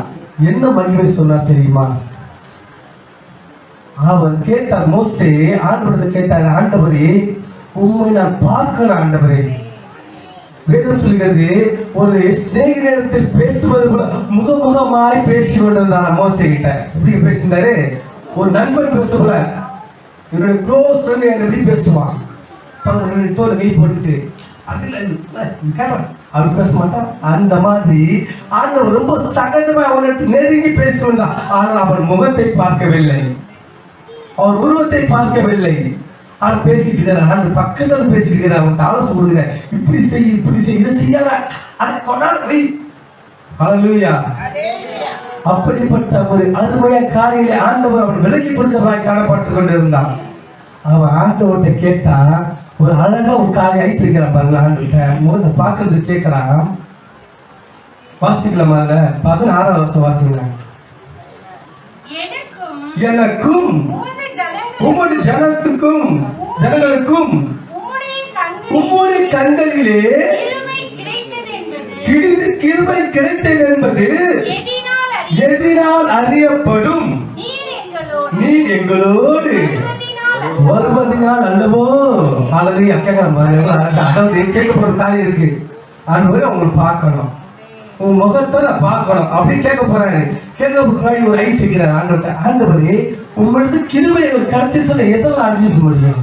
என்ன மகிமை சொன்னார் தெரியுமா? அவர் கேட்டார், மோசே ஆண்டவரத்தை கேட்டார், ஆண்டவரே உண்மை நான் பார்க்கணும் ஆண்டவரே. வேதம் சொல்கிறது, ஒரு சிநேகிதத்தில் பேசுவது போல முகமுகமாய் பேசி கொண்டிருந்தார் மோசே கிட்ட. எப்படி பேசினாரு? ஒரு நண்பன் பேசல, என்னுடைய க்ளோஸ் ஃப்ரெண்ட் எப்படி பேசுவான், தோலை நீ போட்டுட்டு அவர் பேச மாட்டான். அந்த மாதிரி ஆண்டவர் ரொம்ப சகஜமா அவனுக்கு நெருங்கி பேசுவா. ஆனால் அவன் முகத்தை பார்க்கவில்லை, அவர் உருவத்தை பார்க்கவில்லை. அவன் பேசிட்டு இருக்கிறார், அந்த பக்கத்தில் பேசிட்டு இருக்கிறார். அவன் ஆலோசனை கொடுக்குற, இப்படி செய் இப்படி செய், இதை செய்யாத, அதை கொண்டாடி. ஹல்லேலூயா. அப்படிப்பட்ட ஒரு அருமையான காரியங்களை ஆண்டவர் அவன் விலக்கி கொடுக்கிறவராய் காணப்பட்டு கொண்டிருந்தான். அவன் ஆண்டவர்கிட்ட கேட்டா, ஒரு அழகா ஒரு காரியம் ஐஸ் வைக்கிறான் பாருங்க. ஆண்டுகிட்ட முகத்தை பார்க்கறது கேட்கிறான். வாசிக்கலாமா? 16ஆம் வருஷம் வாசிங்க. எனக்கும் உம்முடைய ஜனத்துக்கும் ஜனங்களுக்கும் உம்முடைய கண்களிலே கிருபை கிடைத்தது என்பது எதினால் அறியப்படும். நீ எங்களோடு வருவதனால் அல்லவோ. ஆல்ரெடி அதாவது கேட்க போற காரியம் இருக்கு. ஆண்டவரே அவங்களுக்கு பார்க்கணும், உன் முகத்தை நான் பார்க்கணும் அப்படின்னு கேட்க போறாரு. கேட்க முன்னாடி ஒரு ஐஸ் வைக்கிறார் ஆண்டவர்கிட்ட. ஆண்டவரே உங்களது கிருபை கிடைச்சி சொல்ல எதெல்லாம் அழிஞ்சுக்க முடியும்?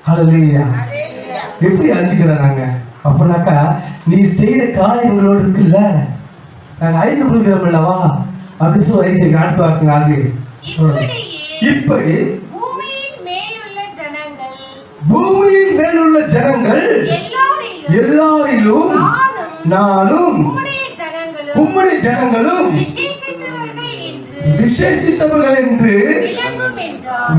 ஹல்லேலூயா. எப்படி அழிஞ்சுக்கிறாங்க அப்படின்னாக்கா, நீ செய்யற காரியங்களோடு இருக்குல்ல, நாங்க அழிந்து கொள்கிறோம் அல்லவா அப்படி சொல்லி ஐஸ் வைக்க. அடுத்த வாசங்க அது இப்படி பூமியின் மேலுள்ள ஜனங்கள் எல்லாரிலும் நானும் உம்முடைய ஜனங்களும் விசேஷித்தவர்கள் என்று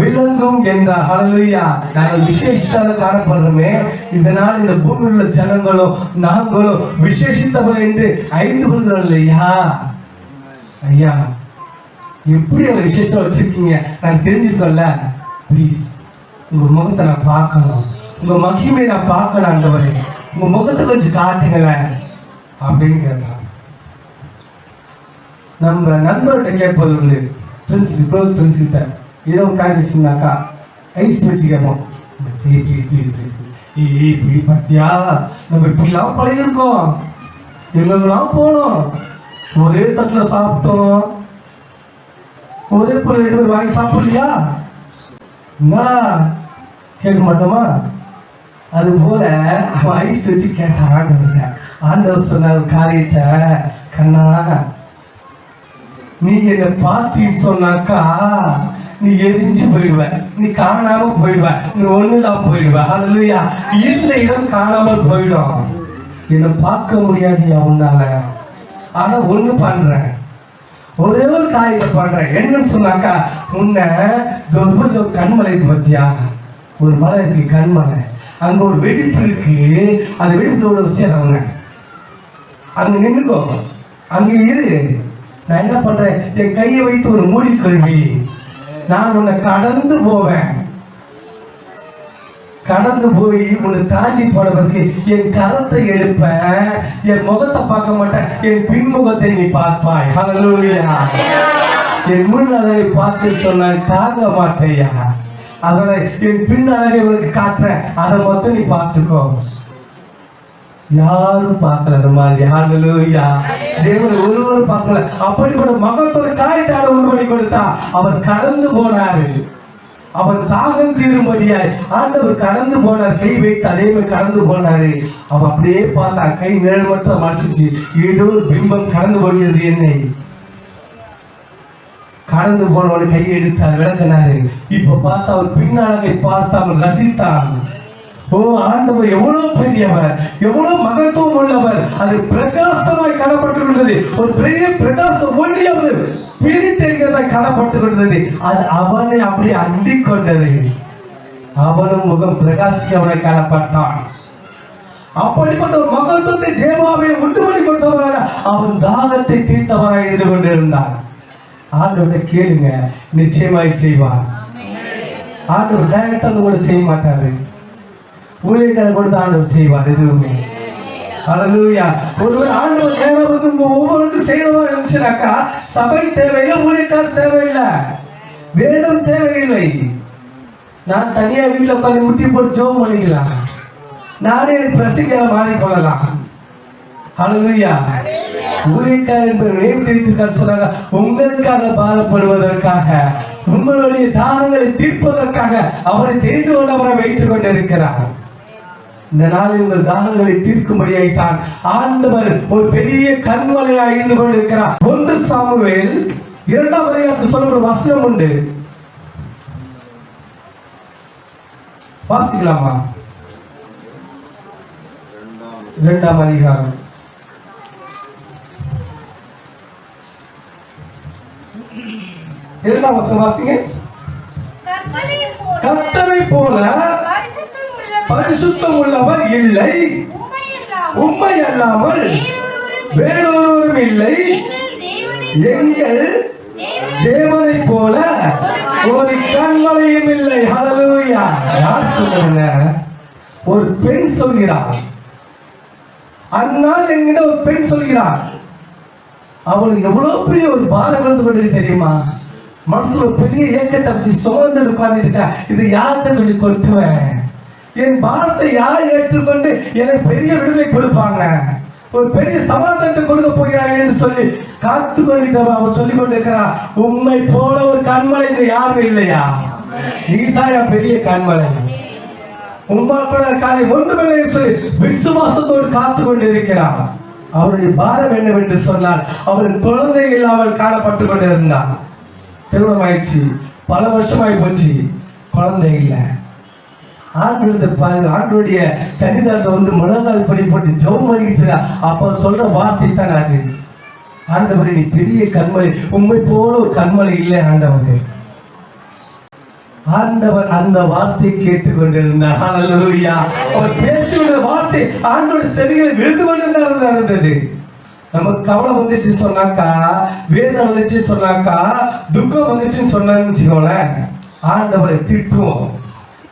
விளங்கும் என்றார். ஹல்லேலூயா. நாங்கள் விசேஷித்தாக காணப்படுறோமே, இதனால் இந்த பூமியில் உள்ள ஜனங்களும் நாங்களும் விசேஷித்தவர்கள் என்று அறிந்து கொள்கிறோம் இல்லையா? ஐயா, எப்படி ஒரு விஷயத்த வச்சிருக்கீங்க நான் தெரிஞ்சுக்கல. ப்ளீஸ் உங்க முகத்தை நான் பார்க்கணும், உங்க மகிமையை நான் பார்க்கணும் ஆண்டவரே, உங்க முகத்தை கொஞ்சம் காட்டுங்களேன் அப்படின்னு கேட்டான். நம்ம நண்பர்கிட்ட கேட்பது உண்டு, ஃப்ரெண்ட்ஸ் க்ளோஸ் ஃப்ரெண்ட்ஸ் கிட்ட ஏதோ ஒரு காய் வச்சுருந்தாக்கா ஐஸ் வச்சு கேட்போம். ப்ளீஸ் ப்ளீஸ் ப்ளீஸ் இப்படி பார்த்தியா, நம்ம இப்படிலாம் பழகிருக்கோம், எங்கெங்கெல்லாம் போனோம், ஒரே தட்டில் சாப்பிட்டோம், ஒரே பொருள் எடுத்து வாங்கி சாப்பிடலையா, என்னடா கேட்க மாட்டோமா? அது போல அவன் ஐஸ் வச்சு கேட்டான் ஆண்டவர்கிட்ட. ஆண்டவர் சொன்ன ஒரு காரியத்தை, கண்ணா நீ என்னை பார்த்து சொன்னாக்கா நீ எரிஞ்சு போயிடுவ, நீ காணாம போயிடுவ, நீ ஒண்ணுதான் போயிடுவ. ஹல்லேலூயா. இருந்த இடம் காணாமல் போயிடும். என்னை பார்க்க முடியாது உன்னால. ஆனா ஒண்ணு பண்றேன், ஒரே ஒரு காரியத்தை பண்றேன். என்னன்னு சொன்னாக்கா, உன்னை கண்மலை பத்தியா ஒரு மலை இருக்கு, கண்மலை, அங்க ஒரு வெடிப்பு இருக்கு, அந்த வெடிப்போட வச்சிடறவங்க அங்க நின்னுக்கோ, அங்க இரு. நான் என்ன பண்றேன், என் கையை வைத்து ஒரு மூடி கல்வி, நான் உன்னை கடந்து போவேன், கடந்து போய் உன்னை தாண்டி போனவருக்கு என் கரத்தை எடுப்பேன், என் முகத்தை பார்க்க மாட்டேன், என் பின்முகத்தை நீ பார்ப்பாய். ஹல்லேலூயா. என் முன்னதை பார்த்து சொன்ன தாங்க மாட்டேயா, அதோட என் பின் அழகை உனக்கு காட்டுறேன், அதை மட்டும் நீ பார்த்துக்கோ. யாரும் பார்க்கல அந்த மாதிரி. ஹல்லேலூயா. தேவன் ஒருவரும் பார்க்கல. அப்படிப்பட்ட மகத்தோட காயத்தாட உண்டு பண்ணி கொடுத்தா அவர் கடந்து போனாரு. அவர் தாகம் தீரும்படியாய் ஆண்டவர் கடந்து போனார். கை வைத்து அதே மாதிரி கடந்து போனாரு. அவ அப்படியே பார்த்தா கை நிழல் மட்டும் மறைச்சிச்சு. ஏதோ ஒரு பிம்பம் கடந்து போகிறது. என்னை கடந்து போனவனை கையை எடுத்தார், விளக்கினாரு. இப்ப பார்த்தா அவர் பின்னழகை பார்த்து அவன் ரசித்தான். ஓ, ஆண்டவர் எவ்வளவு பெரியவர், எவ்வளவு மகத்துவம் உள்ளவர். அது பிரகாசமாய் காணப்பட்டுள்ளது. ஒரு பெரிய பிரகாசம் ஒளியாவது பீரிட்டெரிகிறதாய் காணப்பட்டுள்ளது. அது அவனை அப்படியே அண்டிக் கொண்டது. அவனும் முகம் பிரகாசிக்கவனாய் காணப்பட்டான். அப்படிப்பட்ட ஒரு மகத்துவத்தை தேவாவை உண்டு பண்ணி கொடுத்தவராக அவன் தாகத்தை தீர்த்தவராய் இருந்து கொண்டிருந்தான். ஆண்டவரை கேளுங்க, நிச்சயமாய் செய்வார். ஆண்டவர் டைரக்டா கூட செய்ய மாட்டாரு, ஊழியக்காரர் கொடுத்து ஆண்டவர் செய்வார் எதுவுமே. ஹல்லேலூயா. ஒருவேளை ஆண்டவர் நேரம் வந்து ஒவ்வொருக்கும் செய்யறவா இருந்துச்சுனாக்கா சபை தேவையில்லை, ஊழியக்காரர் தேவையில்லை, வேதம் தேவையில்லை. நான் தனியா வீட்டில் உட்காந்து முட்டி போட்டு ஜெபம் பண்ணிக்கலாம், நானே பிரசிக்கிற மாறிக்கொள்ளலாம். ஹல்லேலூயா. ஊழியக்காரர் நேம் தெரிவித்திருக்கார் சொன்னாங்க, உங்களுக்காக பாரப்படுவதற்காக, உங்களுடைய தாகங்களை தீர்ப்பதற்காக அவரை தெரிந்து கொண்டு அவரை வைத்துக் கொண்டிருக்கிறார். இந்த நாளில் உங்கள் தாகங்களை தீர்க்கும்படியாய்த்தான் ஆண்டவர் ஒரு பெரிய கண்மலையாய் இருந்து கொண்டிருக்கிறார். 1 சாமுவேல் 2ஆம் அதிகாரத்தில் சொல்ல ஒரு வசனம் உண்டு, வாசிக்கலாமா? 2ஆம் அதிகாரம் 2ஆம் வசனம் வாசிங்க. கர்த்தரை போல பரிசுத்தம் உள்ளவர் இல்லை, உம்மை அல்லாமல் வேறொருவரும் இல்லை, எங்கள் தேவனை போல ஒரு கண்மலையும் இல்லை. ஹல்லேலூயா. யார் சொல்லுங்க? ஒரு பெண் சொல்கிறார். அந்நாள் என்கிட்ட ஒரு பெண் சொல்கிறார். அவளுக்கு எவ்வளவு பெரிய ஒரு பாரம் வந்து கொண்டு தெரியுமா? மனசுல பெரிய இயக்கத்தை வச்சு சுமந்து உட்கார்ந்து இருக்கா. இது யார்கிட்ட சொல்லி கொட்டுவேன்? என் பாரத்தை யார் ஏற்றுக்கொண்டு எனக்கு பெரிய விடுதலை கொடுப்பாங்க, ஒரு பெரிய சமாதானத்தை கொடுக்க போகிறாங்க என்று சொல்லி காத்து கொண்டிருக்கிறவா. அவர் சொல்லிக் கொண்டிருக்கிறார், உண்மை போல ஒரு கண்மலை இங்க யாரும் இல்லையா? நீதாயா பெரிய கண்மலை. உண்மைப்பட காரியம் ஒன்றுமில்லை சொல்லி விசுவாசத்தோடு காத்து கொண்டிருக்கிறார். அவருடைய பாரம் என்னவென்று சொன்னார், அவர் குழந்தை இல்லாமல் காணப்பட்டு கொண்டிருந்தார். திருமணம் ஆயிடுச்சு, பல வருஷமாய் போச்சு, குழந்தை இல்லை. ஆண்டவருடைய சன்னிதானத்தை வந்து முழங்கால் படி போட்டு ஜெபம் பண்ணிட்டு இருக்கா. அப்ப சொல்ற வார்த்தை தான் அது, ஆண்டவரே நீ பெரிய கண்மலை, உண்மை போல ஒரு கண்மலை இல்லை ஆண்டவரே. ஆண்டவர் அந்த வார்த்தை கேட்டுக்கொண்டிருந்தார். ஹல்லேலூயா. அவர் பேசிய வார்த்தை ஆண்டோட செவிகளை விழுந்து கொண்டிருந்தார் இருந்தது. நமக்கு கவலை வந்துச்சு சொன்னாக்கா, வேதனை வந்துச்சு சொன்னாக்கா, துக்கம் வந்துச்சுன்னு சொன்னான்னு வச்சுக்கோங்களேன், ஆண்டவரை திட்டுவோம்,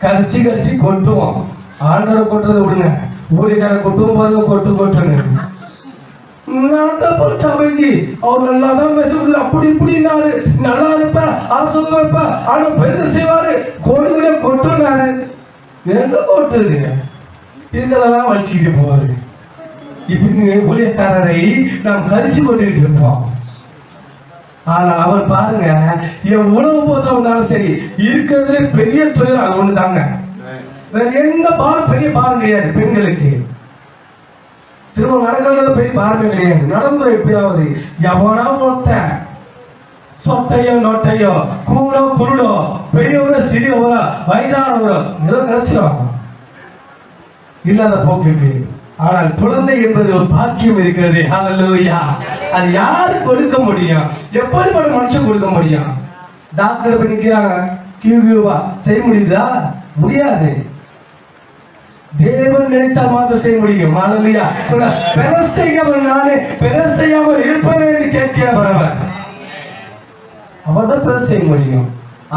கரிச்சி கரிச்சி கொட்டுவோம். ஆண்டவரை கொட்டுறதை விடுங்க, ஊழியக்காரரை கொட்டுவோம் பாருங்க, கொட்டுன்னு நான் தான் சபைக்கு அவர் நல்லா தான் பேசுறது, அப்படி இப்படின்னாரு, நல்லா இருப்ப ஆசுதமா இருப்ப, ஆனா பெருக செய்வாரு, கொடுங்களே கொட்டுனாரு. எங்க கொட்டுது? இருக்கிறதெல்லாம் வலிச்சுக்கிட்டு போவாரு. இப்படி ஊழியக்காரரை நாம் கரிச்சு கொண்டுகிட்டு இருப்போம். ஆனா அவர் பாருங்க, என் உணவு போத்துல வந்தாலும் சரி, இருக்கிறதுல பெரிய துயரம் அது ஒண்ணு தாங்க. வேற எந்த பாரம் பெரிய பாரம் கிடையாது பெண்களுக்கு. திரும்ப நடக்கிறது பெரிய பாரமே கிடையாது. நடந்துடும் எப்படியாவது. எவனா ஒருத்த சொட்டையோ நொட்டையோ கூடோ குருடோ பெரியவரோ சிறியவரோ வயதானவரோ ஏதோ நினைச்சிடும் இல்லாத போக்குக்கு. ஆனால் குழந்தை என்பது ஒரு பாக்கியம் இருக்கிறது. ஹல்லேலூயா. அது யாரு கொடுக்க முடியும்? எப்படிப்பட்ட மனுஷன் கொடுக்க முடியும்? டாக்டர் போய் நிக்கிறாங்க, கியூவா செய்ய முடியுதா? முடியாது. தேவன் நினைத்தால் மாத்திரம் செய்ய முடியும். ஹல்லேலூயா. சொல்ல பெற செய்யாமல் நானே பெற செய்யாமல் இருப்பேன் என்று கேட்கிறவர், அவர் தான் பெற செய்ய முடியும்.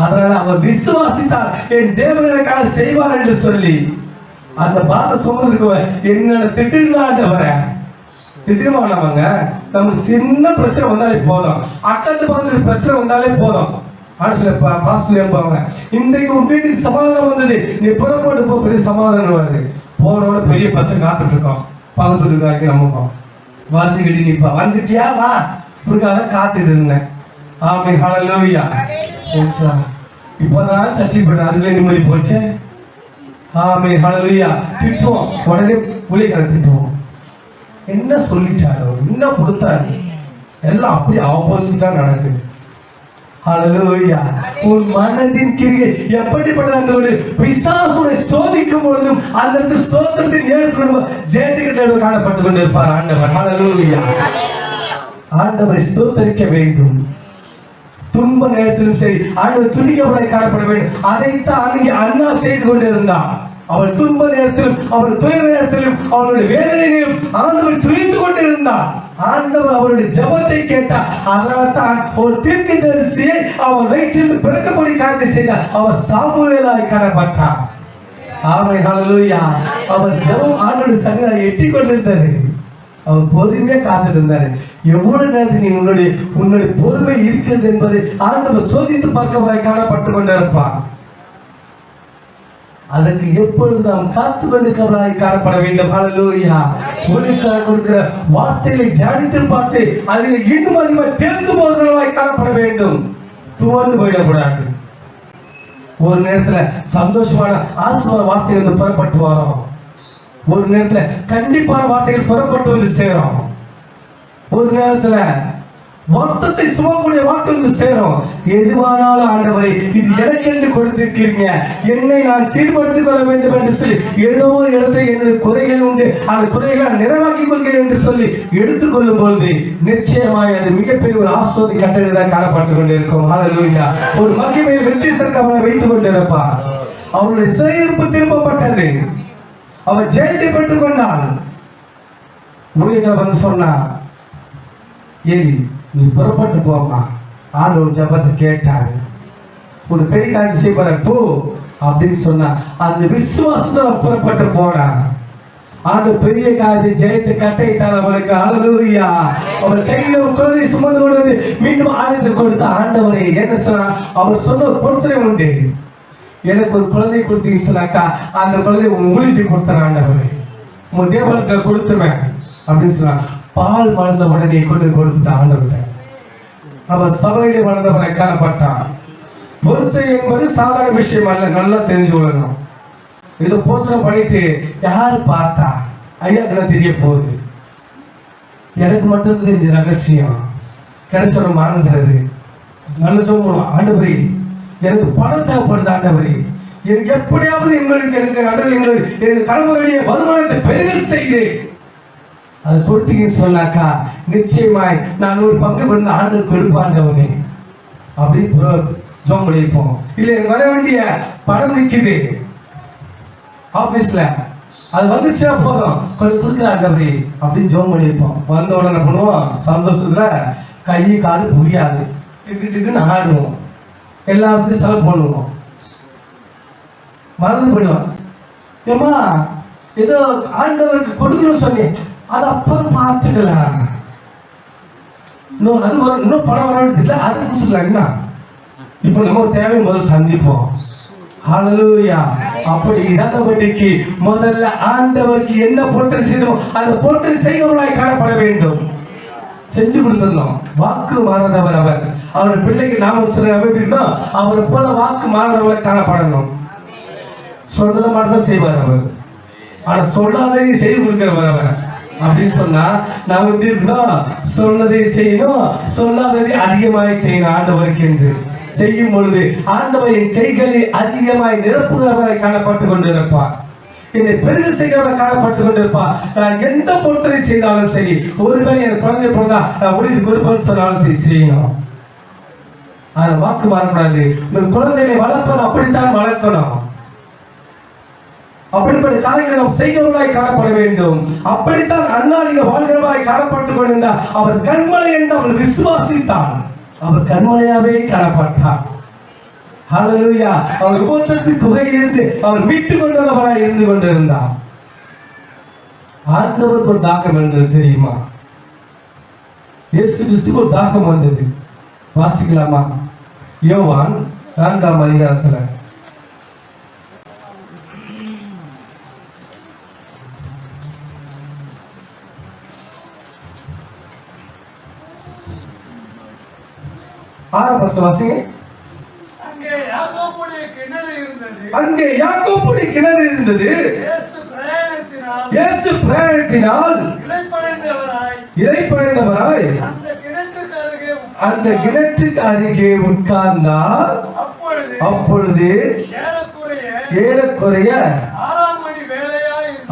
அதனால அவர் விசுவாசித்தார், என் தேவன் எனக்காக செய்வார் என்று சொல்லி அந்த பாத சுமந்திருக்க என்ன திட்டிருந்தாண்டவர திட்டிருமானவங்க. நமக்கு சின்ன பிரச்சனை வந்தாலே போதும், அக்கத்து பக்கத்துல பிரச்சனை வந்தாலே போதும், ஆனா பாஸ்டர் ஏம்பாங்க, இன்றைக்கு உன் வீட்டுக்கு சமாதானம் வந்தது, நீ புறப்பட்டு போ, பெரிய சமாதானம். போனோட பெரிய பசங்க காத்துட்டு இருக்கோம், பக்கத்து வீட்டுக்காரங்க நமக்கும் வந்துக்கிட்டு நிப்பா, வந்துட்டியா வா, உனக்காக காத்துட்டு இருந்தேன். ஆமென், ஹல்லேலூயா. இப்பதான் சர்ச்சை பண்ண, அதுல நிம்மதி போச்சு. ஆமென், ஹல்லேலூயா. திட்டுவோம், உடனே ஊழியக்கார திட்டுவோம், என்ன சொல்லிட்டாரோ, என்ன கொடுத்தாரு, எல்லாம் அப்படி ஆப்போசிட்டா நடக்குது. ஹல்லேலூயா. உன் மனதின் கிரியை எப்படிப்பட்ட பிசாசுனை சோதிக்கும் பொழுதும் அந்த ஸ்தோத்திரத்தின் நேரத்துடன் ஜெயத்துக்கிட்ட காணப்பட்டு கொண்டிருப்பார் ஆண்டவர். ஹல்லேலூயா. ஆண்டவரை ஸ்தோத்தரிக்க வேண்டும். துன்ப நேரத்திலும் சரி ஆண்டவர் துதிக்கப்பட காணப்பட வேண்டும். அதைத்தான் அங்கே அண்ணா செய்து கொண்டிருந்தார். அவள் துன்ப நேரத்திலும் அவள் துயர நேரத்திலும் அவளுடைய வேதனையிலும் ஆண்டவர் துணிந்து கொண்டிருந்தார். ஆண்டவர் அவருடைய ஜெபத்தை கேட்டார். அதனால் தான் ஒரு தீர்க்கதரிசியை அவள் வயிற்றில் பிறக்கக்கூடிய காரியத்தை செய்தார். அவர் சாமுவேலாய் காணப்பட்டார். ஆமென், ஹல்லேலூயா. அவர் ஜெபம் ஆண்டவருடைய சன்னிதியை எட்டி கொண்டிருந்தது. அவர் பொறுமையா காத்துட்டு இருந்தாரு. எவ்வளவு நேரத்தில் நீ உன்னுடைய பொறுமை இருக்கிறது என்பதை ஆண்டவர் சோதித்து பார்க்கவராய் காணப்பட்டு கொண்டிருப்பார். அதற்கு எப்பொழுது நாம் காத்து கொண்டிருக்கவராய் காணப்பட வேண்டும். ஹல்லேலூயா. ஊழியக்காரர் கொடுக்கிற வார்த்தைகளை தியானித்து பார்த்து அதில் இன்னும் அதிகமாக தெரிந்து போகிறவராய் காணப்பட வேண்டும். துவண்டு போயிடக்கூடாது. ஒரு நேரத்துல சந்தோஷமான ஆசீர்வாத வார்த்தை வந்து புறப்பட்டு வரோம், ஒரு நேரத்துல கண்டிப்பான வார்த்தைகள் புறப்பட்டு வந்து சேரும், ஒரு நேரத்துல வருத்தத்தை சுமக்கூடிய வார்த்தை வந்து சேரும். எதுவானாலும் ஆண்டவரை இது எனக்கென்று கொடுத்திருக்கிறீங்க, என்னை நான் சீர்படுத்திக் கொள்ள வேண்டும் என்று சொல்லி ஏதோ ஒரு இடத்தை என்னுடைய குறைகள் உண்டு, அந்த குறைகளை நிறைவாக்கிக் கொள்கிறேன் என்று சொல்லி எடுத்துக்கொள்ளும் பொழுது நிச்சயமாய் அது மிகப்பெரிய ஒரு ஆஸ்வதி கட்டளைதான் காணப்பட்டு கொண்டிருக்கும். ஹல்லேலூயா. ஒரு மகிமையை வெற்றி சர்க்காமல் வைத்துக் கொண்டிருப்பார். அவருடைய சிறையிருப்பு திருப்பப்பட்டது, அவர் ஜெயத்தை பெற்றுக் கொண்டார். ஊழியர்கள் வந்து சொன்னா, ஏலி நீ புறப்பட்டு போமா. ஆண்டவர் ஜெபத்தை கேட்டார். ஒரு பெரிய காரியம் செய்வார் போ அப்படின்னு சொன்னா அந்த விசுவாசத்துல புறப்பட்டு போனார். ஆண்டவர் பெரிய காரியத்தை ஜெயத்தை கட்டையிட்டார் அவளுக்கு. ஹல்லேலூயா. அவர் கையில ஒரு குழந்தையை சுமந்து கொண்டு வந்து மீண்டும் ஆலயத்தில் கொடுத்த ஆண்டவரை என்ன சொன்னா, அவர் சொன்ன பொறுத்தனை உண்டு, எனக்கு ஒரு குழந்தை கொடுத்தீங்க சொன்னாக்கா அந்த குழந்தைய ஊழியத்தை கொடுத்தார் ஆண்டவரை, உங்க தேவலத்தில் கொடுத்துருவேன் அப்படின்னு சொன்னாங்க. பால் வளர்ந்த உடனே கொண்டு கொடுத்துட்ட ஆண்டவர்கிட்ட. அவர் சபையிலே வளர்ந்தவரை காணப்பட்டார். பொறுத்தை என்பது சாதாரண விஷயம் அல்ல, நல்லா தெரிஞ்சு கொள்ளணும். இதை பொருத்தம் பண்ணிட்டு யாரு பார்த்தா ஐயாக்கு தெரிய போகுது, எனக்கு மட்டும் தெரிஞ்ச ரகசியம் கிடைச்சோட மறந்துடுறது. நல்ல சொல்லணும், ஆண்டவரே எனக்கு பணம் தேவைப்படுது, ஆண்டவரே எனக்கு எப்படியாவது எனக்கு ஆண்டவர் எனக்கு கணவருடைய வருமானத்தை பெருக செய்து அது கொடுத்தீங்கன்னு சொன்னாக்கா நிச்சயமாய் நான் ஒரு பங்கு பண்ண ஆண்டவர் கொடுப்பாண்டவனே அப்படின்னு ஜோம் பண்ணியிருப்போம். இல்லை எனக்கு வர வேண்டிய பணம் நிற்குது ஆபீஸ்ல, அது வந்துச்சுன்னா போதும் கொஞ்சம் கொடுக்குற ஆண்டவரே அப்படின்னு ஜோம் பண்ணியிருப்போம். வந்த உடனே பண்ணுவோம், சந்தோஷத்துல கை கால் புரியாது, டிக்குன்னு ஆடுவோம், எல்லாத்துக்கும் செலவு பண்ணுவோம், மறந்து போயிடுவோம். ஏமா ஏதோ ஆண்டவருக்கு கொடுக்கணும்னு சொன்னேன், அது அப்புறம் பார்த்துக்கலாம், இன்னும் அது வரும், இன்னும் பணம் வரணும் இல்லை, அது கொடுத்துக்கலாம். என்ன இப்போ நம்ம தேவை முதல்ல சந்திப்போம். ஹல்லேலூயா. அப்படி இறந்தபடிக்கு முதல்ல ஆண்டவருக்கு என்ன பொருத்தனை செய்தோம் அந்த பொருத்தனை செய்கிறவர்களாய் காணப்பட வேண்டும். செஞ்சு கொடுத்துடணும். வாக்கு மாறாதவர் அவர். அவருடைய பிள்ளைக்கு நாம சொல்ல அப்படின்னா அவரை போல வாக்கு மாறாதவர்களை காணப்படணும். சொல்றத மட்டும்தான் செய்வார் அவர், ஆனா சொல்லாததையும் செய்து கொடுக்கிறவர் அவர். அப்படின்னு சொன்னா நாம எப்படி இருக்கணும், சொன்னதை செய்யணும், சொல்லாததை அதிகமாய் செய்யணும். ஆண்டவருக்கு என்று செய்யும் பொழுது ஆண்டவரின் கைகளை அதிகமாய் நிரப்புகிறவரை காணப்பட்டு கொண்டிருப்பார். என்னை பெருக செய்கிறவரை காணப்பட்டு கொண்டிருப்பார். நான் எந்த பொருத்தனை செய்தாலும் சரி, ஒருவேளை என் குழந்தை பிறந்தா நான் முடிந்து கொடுப்பேன்னு சொன்னாலும் செய்யணும். அதை வாக்கு மாறக்கூடாது. உங்கள் குழந்தைகளை வளர்ப்பது அப்படித்தான் வளர்க்கணும். அப்படிப்பட்ட காரியங்களை நாம் செய்கிறவர்களாய் காணப்பட வேண்டும். அப்படித்தான் அண்ணாடிகள் வாழ்கிறவராய் காணப்பட்டுக் கொண்டிருந்தார். அவர் கண்மலை என்று அவள் விசுவாசித்தார். அவர் கண்மலையாவே காணப்பட்டார். ஹல்லேலூயா. அவர் உபத்திரத்தின் குகையிலிருந்து அவர் மீட்டுக் கொண்டவராய் இருந்து கொண்டிருந்தார். ஆண்டவருக்கு ஒரு தாகம் இருந்தது தெரியுமா? இயேசு கிறிஸ்துக்கு ஒரு தாகம் வந்தது. வாசிக்கலாமா? யோவான் 4ஆம் அதிகாரத்துல ஆறாம் வசனம் வாசிங்க. அங்கே யாக்கோபுடைய கிணறு இருந்தது. இயேசு பிரயாணத்தினால் இளைப்படைந்தவராய் அந்த கிணற்றுக்கு அருகே உட்கார்ந்தார். அப்பொழுது ஏறக்குறைய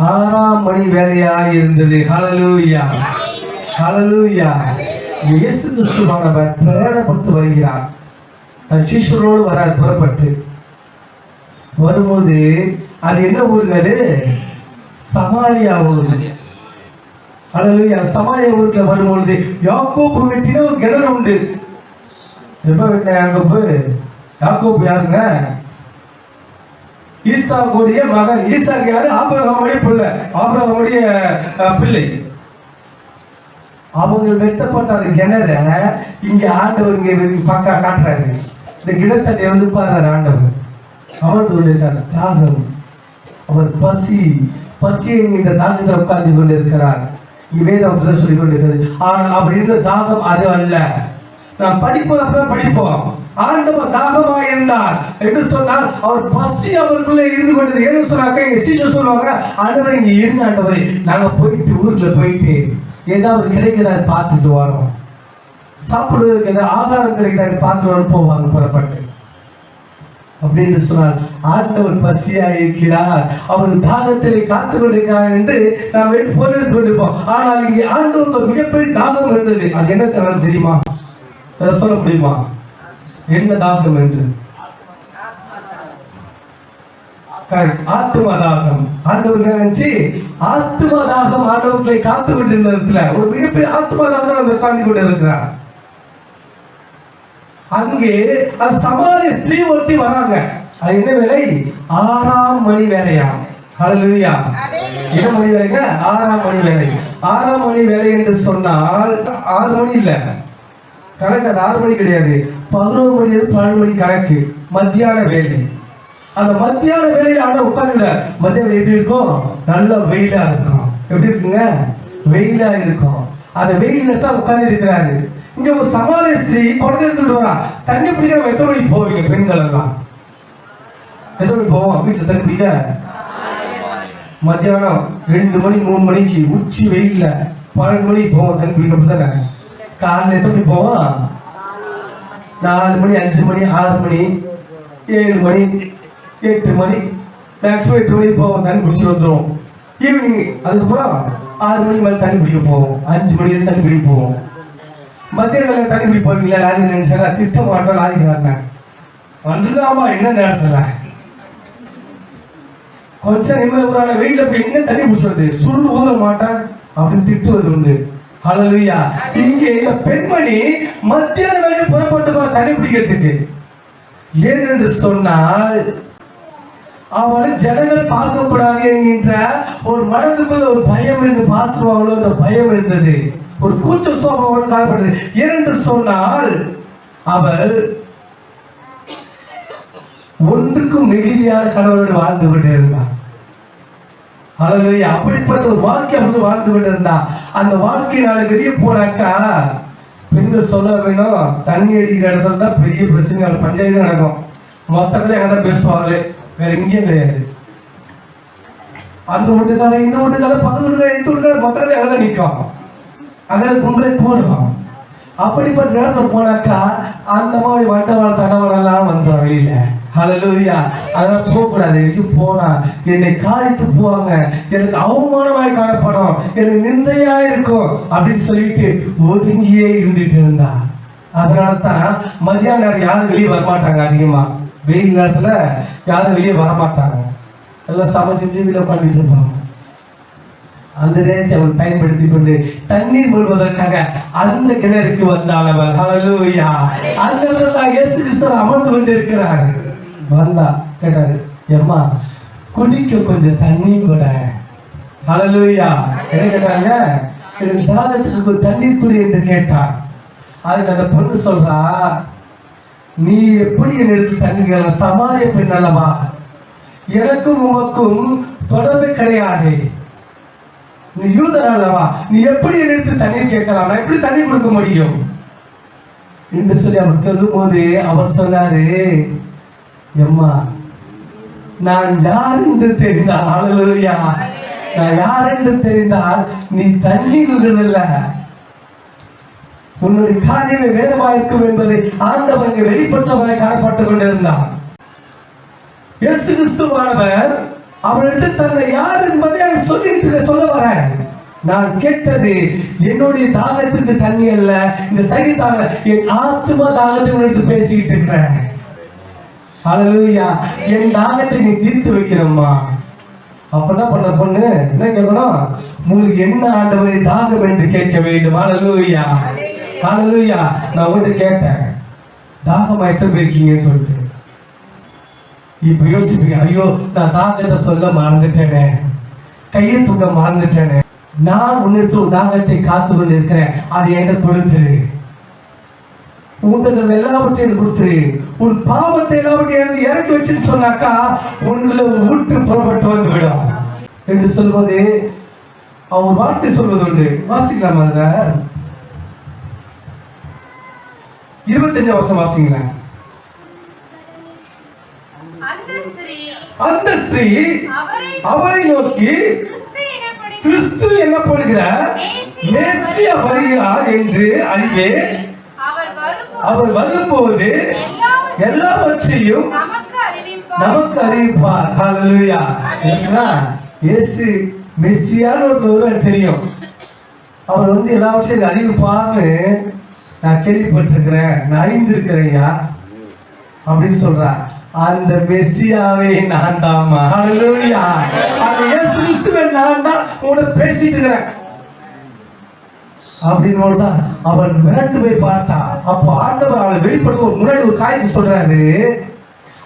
6ஆம் மணி வேளையாய் இருந்தது. ஹல்லேலூயா, ஹல்லேலூயா. இயேசு கிறிஸ்துவானவர் பிரயாணப்பட்டு வருகிறார். சிஷ்யரோடு வரார். புறப்பட்டு வரும்போது அது என்ன ஊருங்க? சமாரியா ஊர். ஹல்லேலூயா. சமாரியா ஊருக்குள்ள வரும்பொழுது யாக்கோபு வீட்டில ஒரு கிணறு உண்டு. எப்ப வீட்டின யாக்கோபு? யாக்கோபு யாருங்க? ஈசாக்குடைய மகன். ஈசாக்கு யாரு? ஆபிரகாமுடைய பிள்ளை. ஆபிரகாமுடைய பிள்ளை. அவங்க வெட்டப்பட்ட அந்த கிணற இங்க ஆண்டவர் இங்க பக்கா காட்டுறாரு. இந்த கிணத்தட்டை வந்து பாடுறாரு ஆண்டவர். அமர்ந்து கொண்டிருக்கார். தாகம், அவர் பசியை இந்த தாகத்தில் உட்கார்ந்து கொண்டிருக்கிறார். வேதம் சொல்லிக் கொண்டிருக்கிறது. ஆனால் அவர் இருந்த தாகம் அது அல்ல. நாம் படிப்போம், அப்படிதான் படிப்போம். ஆண்டவர் தாகமாக இருந்தார் என்று சொன்னால் அவர் பசி அவருக்குள்ளே இருந்து கொண்டது. ஏன்னு சொன்னாக்க எங்க சீஷர் சொல்லுவாங்க, ஆண்டவர் இங்க இருங்க ஆண்டவரே, நாங்க போயிட்டு ஊருக்குள்ள போயிட்டு ஏதாவது கிடைக்கிறத பார்த்துட்டு வரோம், சாப்பிடுவதற்கு ஏதாவது ஆதாரம் கிடைக்கிறத பார்த்துட்டு வரோம் போவாங்க புறப்பட்டு. அப்படின்னு சொன்னால் ஆண்டவர் பசியா இருக்கிறார், அவர் தாகத்திலே காத்து கொண்டிருக்கிறார் என்று நாம் போல் எடுத்து கொண்டிருப்போம். ஆனால் இங்கே ஆண்டவருக்கு மிகப்பெரிய தாகம் இருந்தது. அது என்ன தாகம் தெரியுமா? அதை சொல்ல முடியுமா? என்ன தாகம் என்று? ஆத்ம தாகம். ஆண்டவர் நினைச்சு ஆத்ம தாகம் ஆண்டவர்களை காத்து கொண்டிருந்த இடத்துல ஒரு மிகப்பெரிய ஆத்ம தாகம் அந்த உட்கார்ந்து கொண்டு இருக்கிறார். அங்கே அது சமாரிய ஸ்திரீ ஒருத்தி வராங்க. அது என்ன வேலை? 6ஆம் மணி வேலையா? ஹல்லேலூயா. என்ன மணி வேலைங்க? 6ஆம் மணி வேலை. 6ஆம் மணி வேலை என்று சொன்னால் 6 மணி இல்ல கணக்கு. அது 6 மணி கிடையாது. 11 மணி 12 மணி கணக்கு. மத்தியான வேலை. அந்த மத்தியான வேலையில ஆனா உட்கார்ந்து மத்தியான எப்படி இருக்கும்? நல்ல வெயிலா இருக்கும். எப்படி இருக்குங்க? வெயிலா இருக்கும். அந்த வெயில தான் உட்கார்ந்து இருக்கிறாரு. இங்க ஒரு சமாரிய ஸ்திரீ குழந்தை எடுத்துட்டு வரா. தண்ணி பிடிக்க எத்தனை மணிக்கு போவீங்க பெண்கள் எல்லாம்? எத்தனை மணிக்கு போவோம் வீட்டுல தண்ணி பிடிக்க? மத்தியானம் 2 மணி 3 மணிக்கு உச்சி வெயில்ல 12 மணிக்கு போவோம் தண்ணி பிடிக்க. அப்படித்தானே? காலையில் எத்தனை மணிக்கு போவோம்? 4 மணி 5 மணி 6 மணி 7 மணி 8 மணி மேக்ஸிமம் 8 மணிக்கு போவோம் தண்ணி பிடிச்சிட்டு வந்துடும். ஈவினிங் அதுக்கப்புறம் 6 மணிக்கு மேலே தண்ணி பிடிக்க போவோம். 5 மணிக்கு தண்ணி பிடிக்க போவோம். மத்திய வேலை தண்ணி பிடி போவீங்களா? லாரி நினைச்சாங்க திட்ட மாட்டோம். லாரிக்காரன வந்துடாமா என்ன நேரத்தில் கொஞ்சம் நிம்மதியான வெயில போய் எங்க தண்ணி பிடிச்சது சுருண்டு ஊத மாட்டேன் அப்படின்னு திட்டுவது உண்டு. ஹல்லேலூயா. இங்கே இந்த பெண்மணி மத்தியான வேலையை புறப்பட்டு தண்ணி பிடிக்கிறதுக்கு. ஏனென்று சொன்னால் அவள் ஜனங்கள் பார்க்கக்கூடாது என்கின்ற ஒரு மனதுக்குள்ள ஒரு பயம் இருந்து பார்த்துருவாங்களோ என்ற பயம் இருந்தது. ஒரு கூச்ச சோபம் காணப்படுது. ஏனென்று சொன்னால் அவள் ஒன்றுக்கும் மிகுதியான கணவரோடு வாழ்ந்து கொண்டே இருந்தார். ஹல்லேலூயா. அப்படிப்பட்ட ஒரு வாழ்க்கை அவர்கள் வாழ்ந்து கொண்டு இருந்தா. அந்த வாழ்க்கையினால வெளியே போனாக்கா பெண்கள் சொல்ல வேணும், தண்ணி அடிக்கிற இடத்துல தான் பெரிய பிரச்சனை பஞ்சாயத்து நடக்கும். மொத்த கதை எங்க தான் பேசுவாங்களே, வேற எங்கேயும் கிடையாது. அந்த வீட்டுக்கார இந்த வீட்டுக்கார பக்கத்து வீட்டுக்கார இந்த வீட்டுக்கார மொத்த கதை எங்க தான் நிற்கும். அங்கே பொங்கலை போடுவோம். அப்படிப்பட்ட நேரத்தில் போனாக்கா அந்த மாதிரி வண்டவாள தண்டவாளெல்லாம் வந்துடும் வெளியில. ஹல்லேலூயா. அதெல்லாம் போகக்கூடாது. இதுக்கு போனா என்னை காரித்து போவாங்க, எனக்கு அவமானமாய் காணப்படும், எனக்கு நிந்தையா இருக்கும் அப்படின்னு சொல்லிட்டு ஒதுங்கியே இருந்துட்டு இருந்தா. அதனால தான் மதியான நேரம் யாரும் வெளியே வரமாட்டாங்க. அதிகமா வெயில் நேரத்துல யாரும் வெளியே வரமாட்டாங்க. எல்லாம் சமைச்சு வீட்டில் உட்காந்துட்டு இருப்பாங்க. அந்த நேரத்தை அவள் பயன்படுத்தி கொண்டு தண்ணீர் மூழ்வதற்காக அந்த கிணறுக்கு வந்தாள் அவள். ஹல்லேலூயா. அந்த இடத்துல தான் இயேசு கிறிஸ்து அமர்ந்து கொண்டு இருக்கிறார். வந்தா கேட்டாரு, ஏம்மா குடிக்க கொஞ்சம் தண்ணி கூட. ஹல்லேலூயா. என்ன கேட்டாங்க? எனக்கு தாகத்துக்கு தண்ணீர் குடி என்று கேட்டார். அதுக்கு அந்த பொண்ணு சொல்றா, நீ எப்படி என்னிடத்தில் தண்ணி கேட்கலாம்? சமாரிய பெண் அல்லவா, எனக்கும் உமக்கும் தொடர்பு கிடையாது. நீ யூதன் அல்லவா, நீ எப்படி என்னிடத்தில் தண்ணீர் கேட்கலாம்? நான் எப்படி தண்ணீர் கொடுக்க முடியும் என்று சொல்லி அவர் சொல்லும் போது அவர் சொன்னாரு, எம்மா நான் யார் என்று தெரிந்தால், ஹல்லேலூயா, நான் யார் என்று தெரிந்தால் நீ தண்ணீர் விடுறதில்ல, உன்னுடைய காரியமே வேறமா இருக்கும் என்பதை ஆண்டவருக்கு வெளிப்பட்டவரை காணப்பட்டுக் கொண்டிருந்தார். இயேசு கிறிஸ்துவானவர் அவரிடத்தில் தன்னை யார் என்பதை அவர் சொல்ல வர, நான் கேட்டது என்னுடைய தாகத்துக்கு தண்ணி அல்ல, இந்த சரி தாக என் ஆத்மா தாகத்தை எடுத்து பேசிக்கிட்டு இருக்கிறேன். ஹல்லேலூயா, என் தாகத்தை நீ தீர்த்து வைக்கிறம்மா. அப்ப என்ன பண்ண பொண்ணு என்ன கேட்கணும்? உங்களுக்கு என்ன ஆண்டவரை தாகம் என்று கேட்க வேண்டும். ஹல்லேலூயா, ஹல்லேலூயா. நான் உங்கள்கிட்ட கேட்டேன், தாகமா எத்தனை பேர் இருக்கீங்கன்னு சொல்லிட்டு. இப்ப யோசிப்பீங்க, ஐயோ நான் தாகத்தை சொல்ல மறந்துட்டேனே, கையை தூக்க மறந்துட்டேனே. நான் உன்னிடத்தில் ஒரு தாகத்தை காத்து கொண்டு இருக்கிறேன், அதை என்கிட்ட கொடுத்துரு. உன்கிட்ட எல்லாவற்றையும் கொடுத்துரு. உன் பாவத்தை எல்லாவற்றையும் இறக்கி வச்சுன்னு சொன்னாக்கா உங்களை ஊற்று புறப்பட்டு வந்து விடும் என்று சொல்வது அவன் வார்த்தை சொல்வது உண்டு. வாசிக்கலாம், அதுல 25 வருஷம் வாசிங்களேன். அந்த ஸ்திரீ அவரை நோக்கி, கிறிஸ்து எனப்படுகிற மேசியா வருகிறார் என்று அறிவே, அவர் வரும்போது எல்லாவற்றையும் நமக்கு அறிவிப்பார். ஹல்லேலூயா. இயேசு மெசியான்னு ஒருவர் தெரியும், அவர் எல்லாவற்றையும் அறிவிப்பார்னு நான் கேள்விப்பட்டிருக்கிறேன், நான் அறிந்திருக்கிறேன்யா அப்படின்னு சொல்றார். அந்த மெசியாவே நான் தாமா. ஹல்லேலூயா. அந்த இயேசு கிறிஸ்துவை நான் தான் உனக்கு பேசிட்டு இருக்கிறேன் அப்படின்னு தான் அவன் மிரண்டு போய் பார்த்தா. அப்போ ஆண்டவர் அவளை வெளிப்படுத்த முன்னாடி ஒரு காரியத்தை சொல்றாரு.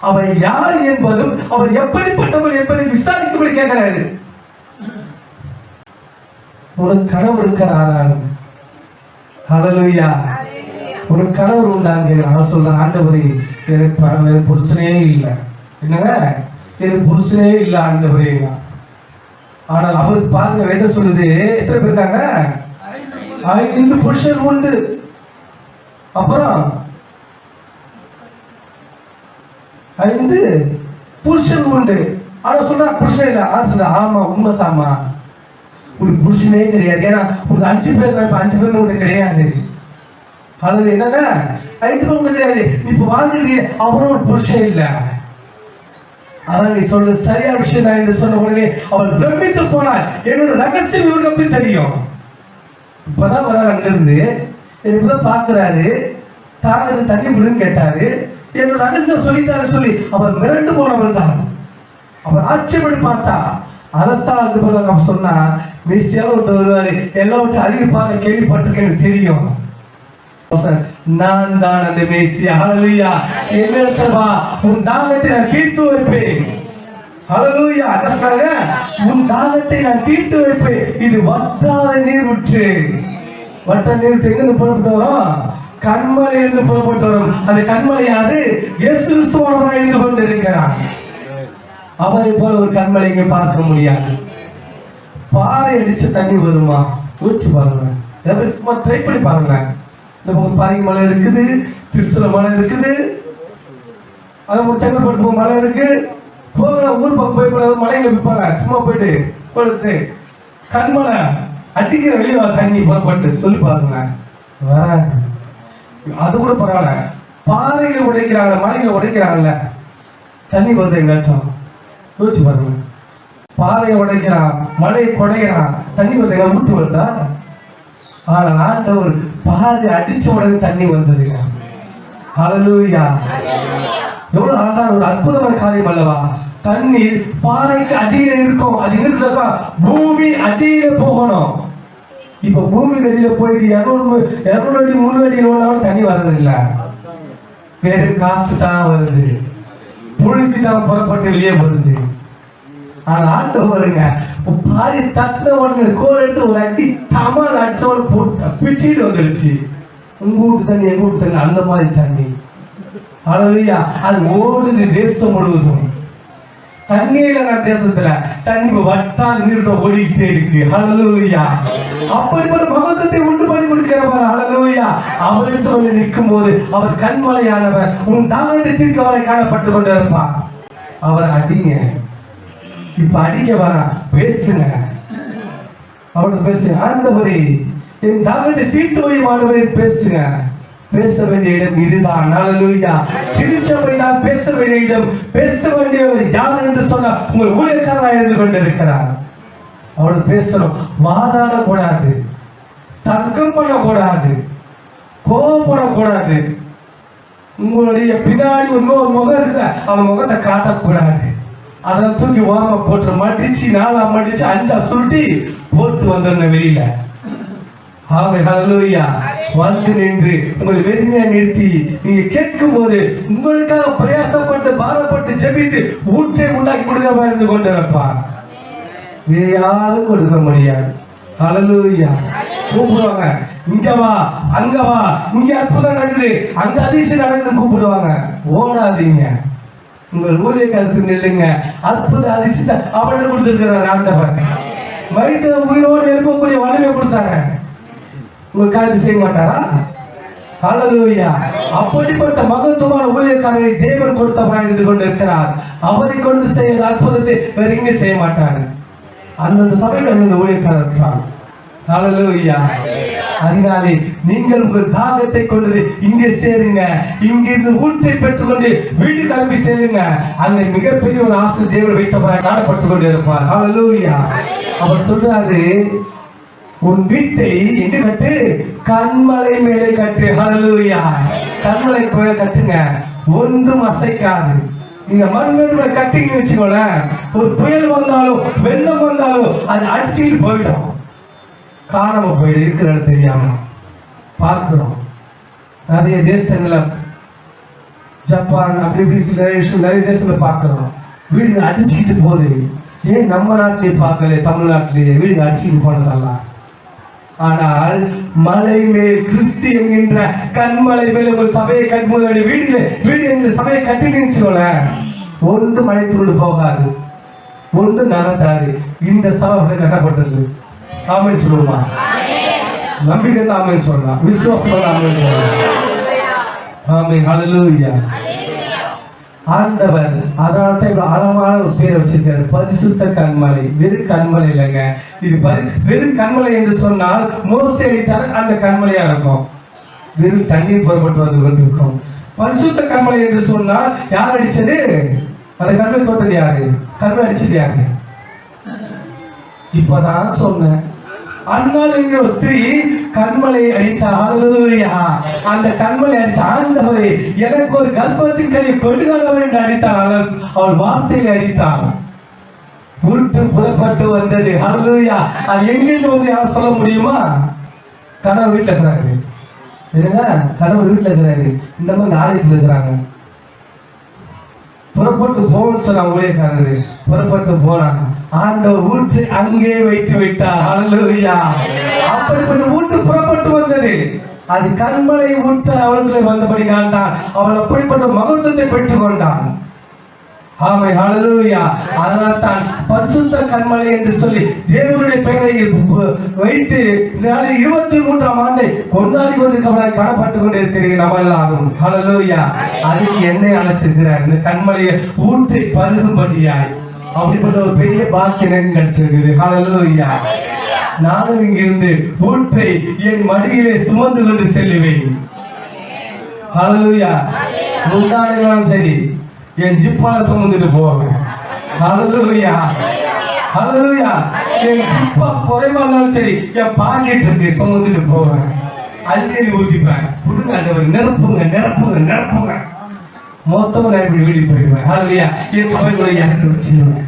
அவன் யார் என்பதும் அவர் எப்படிப்பட்டவள் என்பதை விசாரிக்கும்படி கேட்கிறாரு. உனக்கு கணவர் இருக்கிறாரா? ஹல்லேலூயா. உனக்கு கணவர் உண்டான்னு கேட்கிறான். அவன் சொல்றான், ஆண்டவரே எனக்கு புருஷனே இல்லை. என்னங்க, எனக்கு புருஷனே இல்லை ஆண்டவரே. ஆனால் அவருக்கு பாருங்க, வேதம் சொல்லுது எத்தனை பேர் இருக்காங்க? 5 புருஷன் உண்டு. அப்புறம் 5 புருஷன் உண்டு. ஆனா சொல்றா புருஷன் இல்ல. சொல்ல ஆமா உண்மைதாமா, உனக்கு புருஷனே கிடையாது. ஏன்னா உனக்கு 5 பேர், 5 பேர் உனக்கு கிடையாது. அதுல என்னங்க 5 பேர் உனக்கு கிடையாது. நீ இப்ப வாழ்ந்துட்டு அவரும் ஒரு புருஷன் இல்ல. அதான் நீ சொல்ற சரியான விஷயம் தான் என்று சொன்ன உடனே அவள் பிரமித்து போனாள். என்னோட ரகசியம் இவருக்கு எப்படி தெரியும்? இப்பதான் வர அங்கிருந்து இப்பதான் பாக்குறாரு, தாகத்து தண்ணி விடுன்னு கேட்டாரு, என்னோட ரகசியம் சொல்லிட்டாரு சொல்லி அவர் மிரண்டு போனவள் தான். அவர் ஆச்சரியப்பட்டு பார்த்தா. அதைத்தான் அது போல அவன் சொன்னா, மெசியால ஒருத்தர் வருவாரு, எல்லாவற்றும் அறிவிப்பாக கேள்விப்பட்டிருக்க எனக்கு தெரியும், நான் தான் அந்த மெசியா. ஹல்லேலூயா. என்னிடத்துல வா, உன் தாகத்தை நான் தீர்த்து வைப்பேன். ஹல்லேலூயா. உன் தாகத்தை நான் தீர்த்து வைப்பேன். இது வற்றாத நீர் ஊற்று. வற்ற நீர் எங்கிருந்து புறப்பட்டு வரும்? கண்மலையிலிருந்து புறப்பட்டு வரும். அந்த கண்மலை யாரு? இயேசு கிறிஸ்துவானவராய் இருந்து கொண்டு இருக்கிறார். அவரை போல ஒரு கண்மலை இங்கே பார்க்க முடியாது. பாறை அடிச்சு தண்ணி வருமா? யோசிச்சு பாருங்க, சும்மா ட்ரை பண்ணி பாருங்க. இந்த பக்கம் பாறை மலை இருக்குது, திருச்சூர மலை இருக்குது, அது செங்கல்பட்டு மலை இருக்கு. போகலாம் ஊர் பக்கம் போய் மலையில விற்பாங்க, சும்மா போயிட்டு கொடுத்து கண்மலை அடிக்கிற வெளியே தண்ணி புறப்பட்டு சொல்லி பாருங்க, வராது. அது கூட பரவாயில்ல, பாறையில உடைக்கிறாங்க, மலையில உடைக்கிறாங்கல்ல, தண்ணி வருது எங்காச்சும்? யோசிச்சு பாருங்க. பாறையை உடைக்கிறான், மலையை குடைக்கிறான், தண்ணி வருது எங்க ஊட்டு வருதா? ஆனால் ஆண்டவர் பாறை அடிச்ச உடனே தண்ணி வந்ததுங்க. ஹல்லேலூயா. எவ்வளவு அழகான ஒரு அற்புதமான காரியம் அல்லவா? தண்ணீர் பாறைக்கு அடியில இருக்கும். அது இருக்கா பூமி அடியில போகணும். இப்ப பூமிக்கு அடியில போயிட்டு 200 அடி 300 அடி தண்ணி வர்றதில்லை, வேறு காத்து தான் வருது, புழுதி தான் புறப்பட்டு வெளியே வருது. ஆனா ஆண்டவருங்க பாறை தட்டின உடனே கோல் எடுத்து ஒரு அடி தமால் அடிச்சவன் போட்டு பிச்சுட்டு வந்துடுச்சு. உங்க வீட்டு தண்ணி எங்க வீட்டு தண்ணி அந்த மாதிரி தண்ணி. ஹalleluya. அது ஓடுது தேசம் முழுவதும். தண்ணீர் தேசத்துல தண்ணி வட்டாது நீர் ஓடிக்கிட்டே இருக்கு. ஹalleluya. அப்படிப்பட்ட மகத்துவத்தை உண்டு பண்ணி கொடுக்கிறவர். ஹalleluya. அவரிடத்து வந்து நிற்கும் போது அவர் கண்மலையானவர். உன் தாகத்தை தீர்க்க அவரை காணப்பட்டு கொண்டே இருப்பார். அவரை அடிங்க. இப்ப அடிக்க வர பேசுங்க. அவரோட பேசுங்க. ஆண்டவரே என் தாகத்தை தீர்த்து வைமானவரே பேசுங்க. பேச வேண்டிய இடம் இதுதான். ஹalleluya. திருச்சபை தான் பேச வேண்டிய இடம். பேச வேண்டியவர் யார் என்று சொன்னால் உங்கள் ஊழியக்காரராக இருந்து கொண்டிருக்கிறார். அவரோட பேசணும். வாதாடக்கூடாது, தர்க்கம் பண்ணக்கூடாது, கோபப்படக்கூடாது. உங்களுடைய பின்னாடி இன்னொரு முகம் இருக்குதா, அவன் முகத்தை காட்டக்கூடாது. அதை தூக்கி ஓரமா போட்டு மடிச்சு 4 மடிச்சு 5 சுருட்டி போட்டு வந்துடணும் வெளியில. ஆமென். ஹalleluya. வந்து நின்று உங்களை வெறுமையா நிறுத்தி நீங்க கேட்கும் போது உங்களுக்காக பிரயாசப்பட்டு பாரப்பட்டு ஜெபித்து ஊற்றை உண்டாக்கி கொடுக்க இருந்து கொண்டு இருப்பார். வேற யாரும் கொடுக்க முடியாது. ஹalleluya. கூப்பிடுவாங்க, இங்க வா, அங்க வா, இங்க அற்புதம் நடக்குது, அங்க அதிசயம் நடக்குது கூப்பிடுவாங்க. ஓடாதீங்க. உங்கள் ஊழியக்காரத்துக்கு நில்லுங்க. அற்புத அதிசயத்தை அவர்கிட்ட கொடுத்திருக்கிறார் ஆண்டவர். மனித உயிரோடு இருக்கக்கூடிய வலிமை கொடுத்தாங்க. உங்க காரியத்தை செய்ய மாட்டாரா? ஹalleluya. அப்படிப்பட்ட மகத்துவமான ஊழியக்காரரை தேவன் கொடுத்தவராய் இருந்து கொண்டிருக்கிறார். அவரை கொண்டு செய்ய அற்புதத்தை வேற எங்க செய்ய மாட்டார். அந்தந்த சபைக்கு அந்த ஊழியக்காரர் தான். ஹalleluya. அதனாலே நீங்கள் உங்கள் தாகத்தை கொண்டு இங்கே சேருங்க. இங்கிருந்து ஊற்றை பெற்றுக்கொண்டு வீடு கிளம்பி சேருங்க. அங்க மிகப்பெரிய ஒரு ஆசை தேவன் வைத்தவராய் காணப்பட்டு கொண்டு இருப்பார். ஹalleluya. அவர் சொல்றாரு, உன் வீட்டை எங்க கட்டு? கண்மலை மேலே கட்டு. ஹalleluya. கண்மலை மேலே கட்டுங்க. ஒன்றும் அசைக்காது. நீங்க மண் மேல கட்டிங்கன்னு வச்சுக்கோங்களேன், ஒரு புயல் வந்தாலும் வெள்ளம் வந்தாலும் அது அடிச்சுட்டு போயிடும், காணாம போயிடும். இருக்கிற இடம் தெரியாம பார்க்கிறோம். நிறைய தேசங்கள ஜப்பான் அப்படி நிறைய தேசங்களை பார்க்கிறோம். வீடு அடிச்சுக்கிட்டு போகுது. ஏன் நம்ம நாட்டிலேயே பார்க்கல? தமிழ்நாட்டிலேயே வீடு அடிச்சுக்கிட்டு போனதெல்லாம். ஆனால் மலை மேல் கிறிஸ்து என்கின்ற கண்மலை மேல் ஒரு சபையை கட்டும்போது வீடு என்கிற சபையை கட்டினீங்கன்னு ஒன்று மலைத்துண்டு போகாது, ஒன்று நகர்த்தாது. இந்த சபை கட்டப்பட்டது. ஆமென் சொல்லுமா? நம்பிக்கை தான் ஆமென் சொல்லலாம். விசுவாசம் ஆமென் சொல்லலாம். ஆமென். ஹalleluya. ஆண்டவர் அதனால்தான் இவ்வளவு ஆழமான ஒரு பேரை வச்சிருக்காரு, பரிசுத்த கண்மலை. வெறும் கண்மலை இல்லைங்க இது. வெறும் கண்மலை என்று சொன்னால் மோசே அடித்தால் அந்த கண்மலையா இருக்கும். வெறும் தண்ணீர் புறப்பட்டு வந்து கொண்டிருக்கும். பரிசுத்த கண்மலை என்று சொன்னால் யார் அடிச்சது? அந்த கண்மலை தொட்டது யாரு? கண்மலை அடிச்சது யாரு? இப்பதான் சொன்னேன். அன்னாள் என்கிற ஸ்திரீ கண்மலை அடித்தாள். அந்த கண்மலை அடிச்ச ஆண்டவரே எனக்கு ஒரு கர்ப்பத்தின் கதை கொடுக்காதவர் என்று அடித்தாள். அவள் வார்த்தையை அடித்தாள். ஊட்டு புறப்பட்டு வந்தது. ஹalleluya. அது எங்கிருந்து வந்து யார் சொல்ல முடியுமா? கணவர் வீட்டில் இருக்கிறாரு. சரிங்களா? கணவர் வீட்டில் இருக்கிறாரு. இந்த மாதிரி ஆலயத்தில் இருக்கிறாங்க. புறப்பட்டு போன்னு சொன்ன ஊழியக்காரரு புறப்பட்டு போனாங்க. ஆண்டவர் ஊற்று அங்கே வைத்து விட்டார். ஹalleluya. அப்படிப்பட்ட ஊற்று புறப்பட்டு வந்தது. அது கண்மலை ஊற்று அவளுக்குள்ளே வந்தபடினால் தான் அவள் அப்படிப்பட்ட மகத்துவத்தை பெற்றுக் கொண்டாள். ஆமென். ஹalleluya. அதனால் தான் பரிசுத்த கண்மலை என்று சொல்லி தேவனுடைய பெயரை வைத்து இந்த 23ஆம் ஆண்டை கொண்டாடி கொண்டிருக்கிறவராய் காணப்பட்டு கொண்டிருக்கிறீர்கள் நம்ம எல்லாரும். ஹalleluya. அதுக்கு என்னை அழைச்சிருக்கிறார், இந்த கண்மலையை ஊற்றி பருகும்படியாய். அப்படிப்பட்ட ஒரு பெரிய பாக்கியம் எனக்கு கிடைச்சிருக்குது. ஹalleluya. நானும் இங்கிருந்து ஊற்றை என் மடியிலே சுமந்து கொண்டு செல்லுவேன். ஹalleluya. முந்தானைகளும் சரி என் ஜிப்பால சுமந்துட்டு போவேன். ஹalleluya. ஹalleluya. என் ஜிப்பா குறைவானாலும் சரி என் பாக்கெட் இருக்கு சுமந்துட்டு போவேன். அள்ளி ஊற்றிப்பேன். கொடுங்க ஆண்டவர், நிரப்புங்க நிரப்புங்க நிரப்புங்க. மொத்தமா நான் இப்படி வீடு போயிடுவேன். ஹalleluya. என் சபைக்குள்ள எனக்கு வச்சுடுவேன்.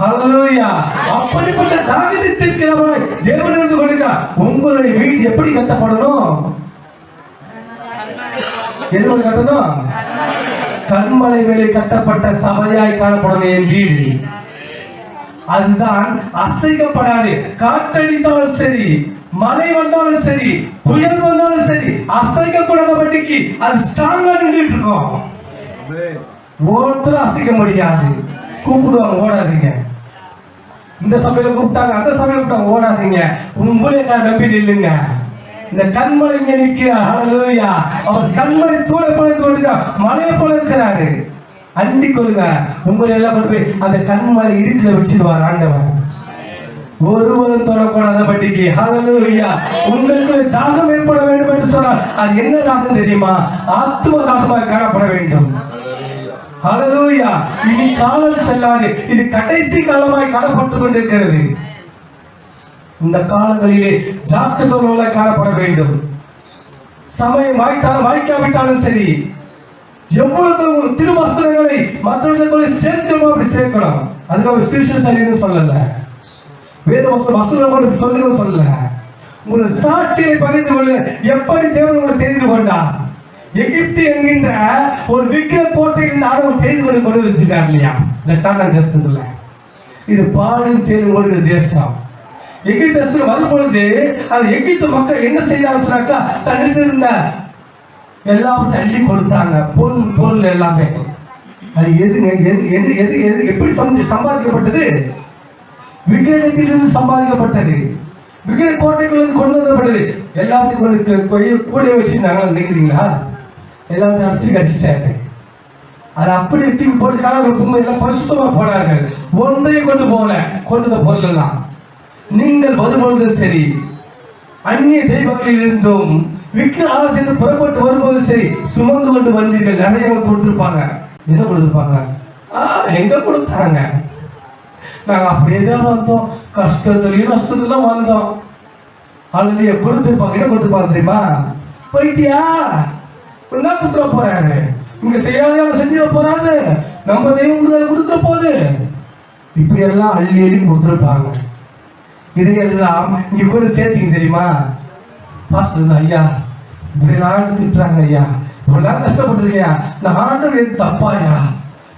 ஹalleluya. அப்படிப்பட்ட தாகத்தை தீர்க்கிறவராய் தேவன் இருந்து கொண்டிருக்கிறார். உங்களுடைய வீடு எப்படி கட்டப்படணும்? எதுவும் கட்டணும்? கண்மலை மேலே கட்டப்பட்ட சபையாய் காணப்படணும் என் வீடு. அதுதான் அசைக்கப்படாது. காற்றடித்தாலும் சரி, மழை வந்தாலும் சரி, புயல் வந்தாலும் சரி, அசைக்க கூடாதபடிக்கு அது ஸ்ட்ராங்கா நின்றுட்டு இருக்கோம். ஒருத்தரும் அசைக்க முடியாது. கூப்பிடுவாங்க, ஓடாதீங்க. இந்த சபையில கூப்பிட்டாங்க, அந்த சபையில கூப்பிட்டாங்க, ஓடாதீங்க. உங்களை நம்பி நில்லுங்க. இந்த கண்மலை இங்க நிற்கிறார். ஹல்லேலூயா. அவர் கண்மலை தூளை போல தோடுங்க, மலையை போல இருக்கிறாரு. அண்டி கொள்ளுங்க. உங்களை எல்லாம் கொண்டு போய் அந்த கண்மலை இடுக்குல வச்சிருவார் ஆண்டவர். ஒருவரும் தொடக்கூடாதபடிக்கு. ஹல்லேலூயா. உங்களுக்கு தாகம் ஏற்பட வேண்டும் என்று சொன்னால் அது என்ன தாகம் தெரியுமா? ஆத்தும தாகமாய் காணப்பட வேண்டும். ஹல்லேலூயா. இனி காலம் செல்லாது. இது கடைசி காலமாய் காணப்பட்டுக் கொண்டிருக்கிறது. இந்த காலங்களிலே ஜாக்கிரதையோடு காணப்பட வேண்டும். சமயம் வாய்த்தாலும் வாய்க்காவிட்டாலும் சரி, எவ்வளவு திருவசனங்களை மற்றவர்களுக்குள்ள சேர்க்கிறோமோ அப்படி சேர்க்கணும். அதுக்காக சுவிசேஷம் சொல்லல, வேத வசனம் சொல்லுங்க சொல்லல. உங்கள் சாட்சியை பகிர்ந்து கொள்ள எப்படி தேவன் உங்களை தெரிந்து கொண்டார். எகிப்து என்கின்ற ஒரு விக்கிர கோட்டையில் ஆண்டவர் தெரிந்து கொண்டு வச்சிருக்கார் இல்லையா? இந்த காரணம் தேசத்துல இது பாலும் தேர்வு ஓடுகிற தேசம். எகிப்து தேசத்தில் வரும்பொழுது அது எகிப்து மக்கள் என்ன செய்தாங்க சொன்னாக்கா, தன்னிடத்தில் இருந்த எல்லாவற்றையும் அள்ளி கொடுத்தாங்க. பொருள் எல்லாமே. அது எதுங்க எப்படி சம்பாதிக்கப்பட்டது? விக்கிரகத்திலிருந்து சம்பாதிக்கப்பட்டது. விக்கிர கோட்டைக்குள்ள கொண்டு வரப்பட்டது. எல்லாத்துக்கும் கூட வச்சிருந்தாங்க நினைக்கிறீங்களா? எல்லாத்தையும் அப்படி கடிச்சிட்டாரு. அதை அப்படி தூக்கி போட்டு காரணம் எல்லாம் பரிசுத்தமா போனார்கள். ஒன்றையும் கொண்டு வந்த பொருள் எல்லாம் நீங்கள் வரும்பொழுது சரி, அந்நிய தெய்வங்களில் இருந்தும் விக்கிர புறப்பட்டு வரும்போது சரி, சுமந்து கொண்டு வந்தீர்கள். நிறைய கொடுத்துருப்பாங்க. என்ன கொடுத்துருப்பாங்க? எங்க கொடுத்தாங்க? நாங்க அப்படியே தான் வந்தோம். கஷ்டத்துலயும் நஷ்டத்துலாம் வந்தோம். அல்லது கொடுத்துருப்பாங்க. என்ன கொடுத்துருப்பாங்க தெரியுமா? போயிட்டியா, என்ன கொடுத்துட போறாரு, இங்க செய்யாத செஞ்சிட போறாரு, நம்ம தெய்வம் கொடுத்துட போகுது. இப்படி எல்லாம் அள்ளி அள்ளி கொடுத்துருப்பாங்க. இதையெல்லாம் இங்க கூட சேர்த்தீங்க தெரியுமா? பாஸ்டர் ஐயா இப்படி நான் திட்டுறாங்க ஐயா, இவ்வளவு கஷ்டப்பட்டிருக்கையா, நான் ஆண்டவர் எது தப்பாயா,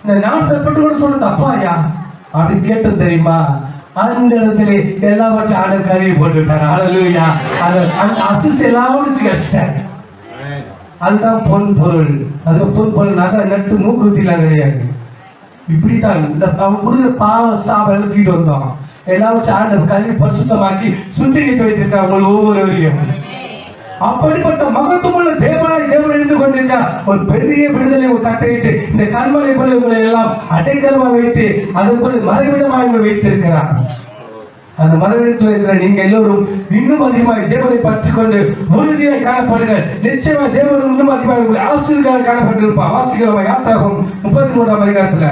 நான் செயல்பட்டு கூட சொல்றது தப்பாயா அப்படின்னு கேட்டது தெரியுமா? அந்த இடத்துல எல்லாவற்றையும் ஆண்டவர் கழுவி போட்டுவிட்டார். ஹல்லேலூயா. அந்த அசுஸ் எல்லாவற்றையும் கழிச்சிட்டார். அதுதான் பொன் பொருள். அது பொன் பொருள் நகை நட்டு மூக்குத்திலாம் கிடையாது. இப்படித்தான் இந்த அவங்க கொடுக்குற பாவ சாபம் எழுத்திட்டு வந்தோம். எல்லாவற்றையும் ஆண்டவர் கல்வி பரிசுத்தமாக்கி சுத்திகரித்து வைத்திருக்காங்க ஒவ்வொருவரையும். அப்படிப்பட்ட மகத்துவமுள்ள தேவனாய் தேவன் இருந்து கொண்டிருக்கிறார். ஒரு பெரிய விடுதலை கட்டையிட்டு இந்த கண்மலை கொள்ளைகளை எல்லாம் அடைக்கலமாக வைத்து அதற்குள்ள மறைவிடமாக வைத்திருக்கிறார். அந்த மறைவிடத்தில் இருக்கிற நீங்க எல்லோரும் இன்னும் அதிகமாக தேவனை பற்றி கொண்டு உறுதியாக காணப்படுங்கள். நிச்சயமாக தேவன் இன்னும் அதிகமாக உங்களை ஆசிரியர்களாக காணப்பட்டிருப்பார். வாசிக்கிறோம் யாத்திராகமம் 33ஆம் அதிகாரத்துல.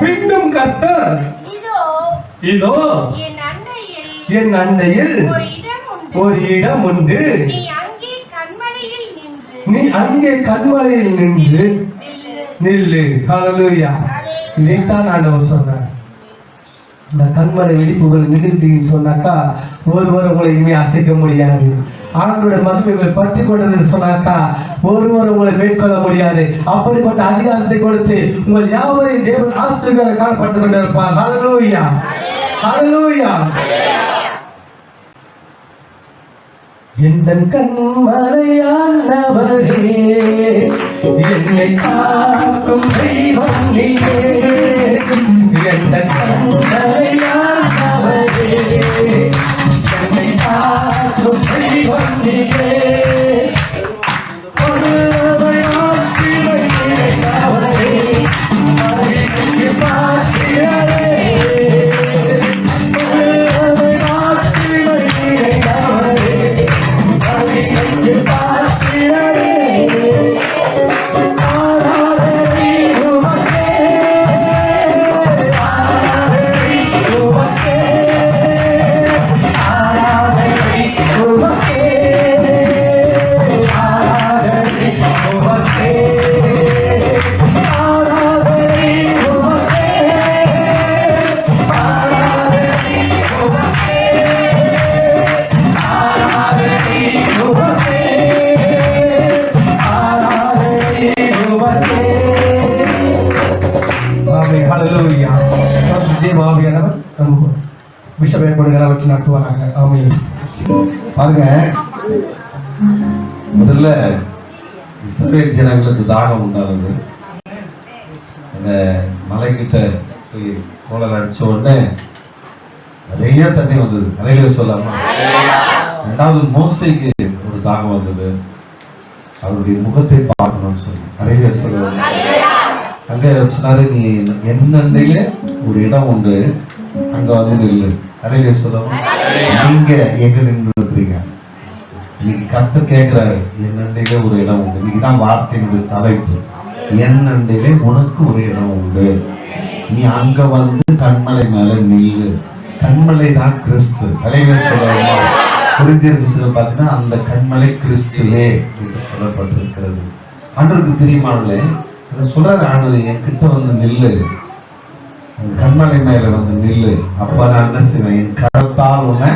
பின்னும் கர்த்தர் இதோ என் அண்டையில் ஒரு இடம் உண்டு, நீ அங்கே கண்மலையில் நின்று நில்லு. ஹல்லேலூயா. இதைத்தான் ஆண்டவர் சொன்னார். இந்த கண்மலை வெடிப்புகள் நின்றுட்டீங்கன்னு சொன்னாக்கா ஒருவர் உங்களை இனிமே அசைக்க முடியாது. ஆண்டோட மகிமைகளை பற்றி கொண்டது சொன்னாக்கா ஒருவர் உங்களை மேற்கொள்ள முடியாது. அப்படிப்பட்ட அதிகாரத்தை கொடுத்து உங்கள் யாவரையும் தேவன் ஆசீர்வாதம் காணப்பட்டுக் கொண்டிருப்பார். ஹல்லேலூயா. ஹல்லேலூயா. எந்தன் கண்மலையானவரே, என்னை காக்கும் தெய்வம் நீரே. எந்தன் கண்மலையானவரே, என்னை காக்கும் தெய்வம் நீரே. பிஷப் ஏற்பாடுகளை வச்சு நடத்துவாங்க. ஆமென். பாருங்க, முதல்ல இஸ்ரவேல் ஜனங்களுக்கு தாகம் உண்டானது. அந்த மலைக்கிட்ட போய் கோலல் அடிச்ச உடனே நிறைய தண்ணி வந்தது. அலையில சொல்லாமா. ரெண்டாவது மோசைக்கு ஒரு தாகம் வந்தது, அவருடைய முகத்தை பார்க்கணும்னு சொல்லி. அலையில சொல்லுவாங்க. அங்க சொன்னாரு, நீ என்னண்டையில ஒரு இடம் உண்டு, அங்க வந்து நில்லு. அலையில சொல்லுவாங்க. நீங்க எங்க நின்று இருக்கிறீங்க? இன்னைக்கு கர்த்தர் கேட்கிறாரு, என் அண்டையில ஒரு இடம் உண்டு. இன்னைக்கு தான் வார்த்தையினுடைய தலைப்பு, என் அண்டையில உனக்கு ஒரு இடம் உண்டு. நீ அங்க வந்து கண்மலை மேல நில்லு. கண்மலை தான் கிறிஸ்து. அலையில சொல்லுவாங்க. கொரிந்தியர் புத்தகத்துல பார்த்தீங்கன்னா அந்த கண்மலை கிறிஸ்துவே என்று சொல்லப்பட்டிருக்கிறது. ஆண்டவருக்கு பிரியமானவர்களே, சொல்றாரு ஆண்டவர், என் கிட்ட வந்து நில்லு, அந்த கண்மலை மேல வந்து நில்லு. அப்ப நான் என்ன செய்வேன்? என் கரத்தால் உன்னை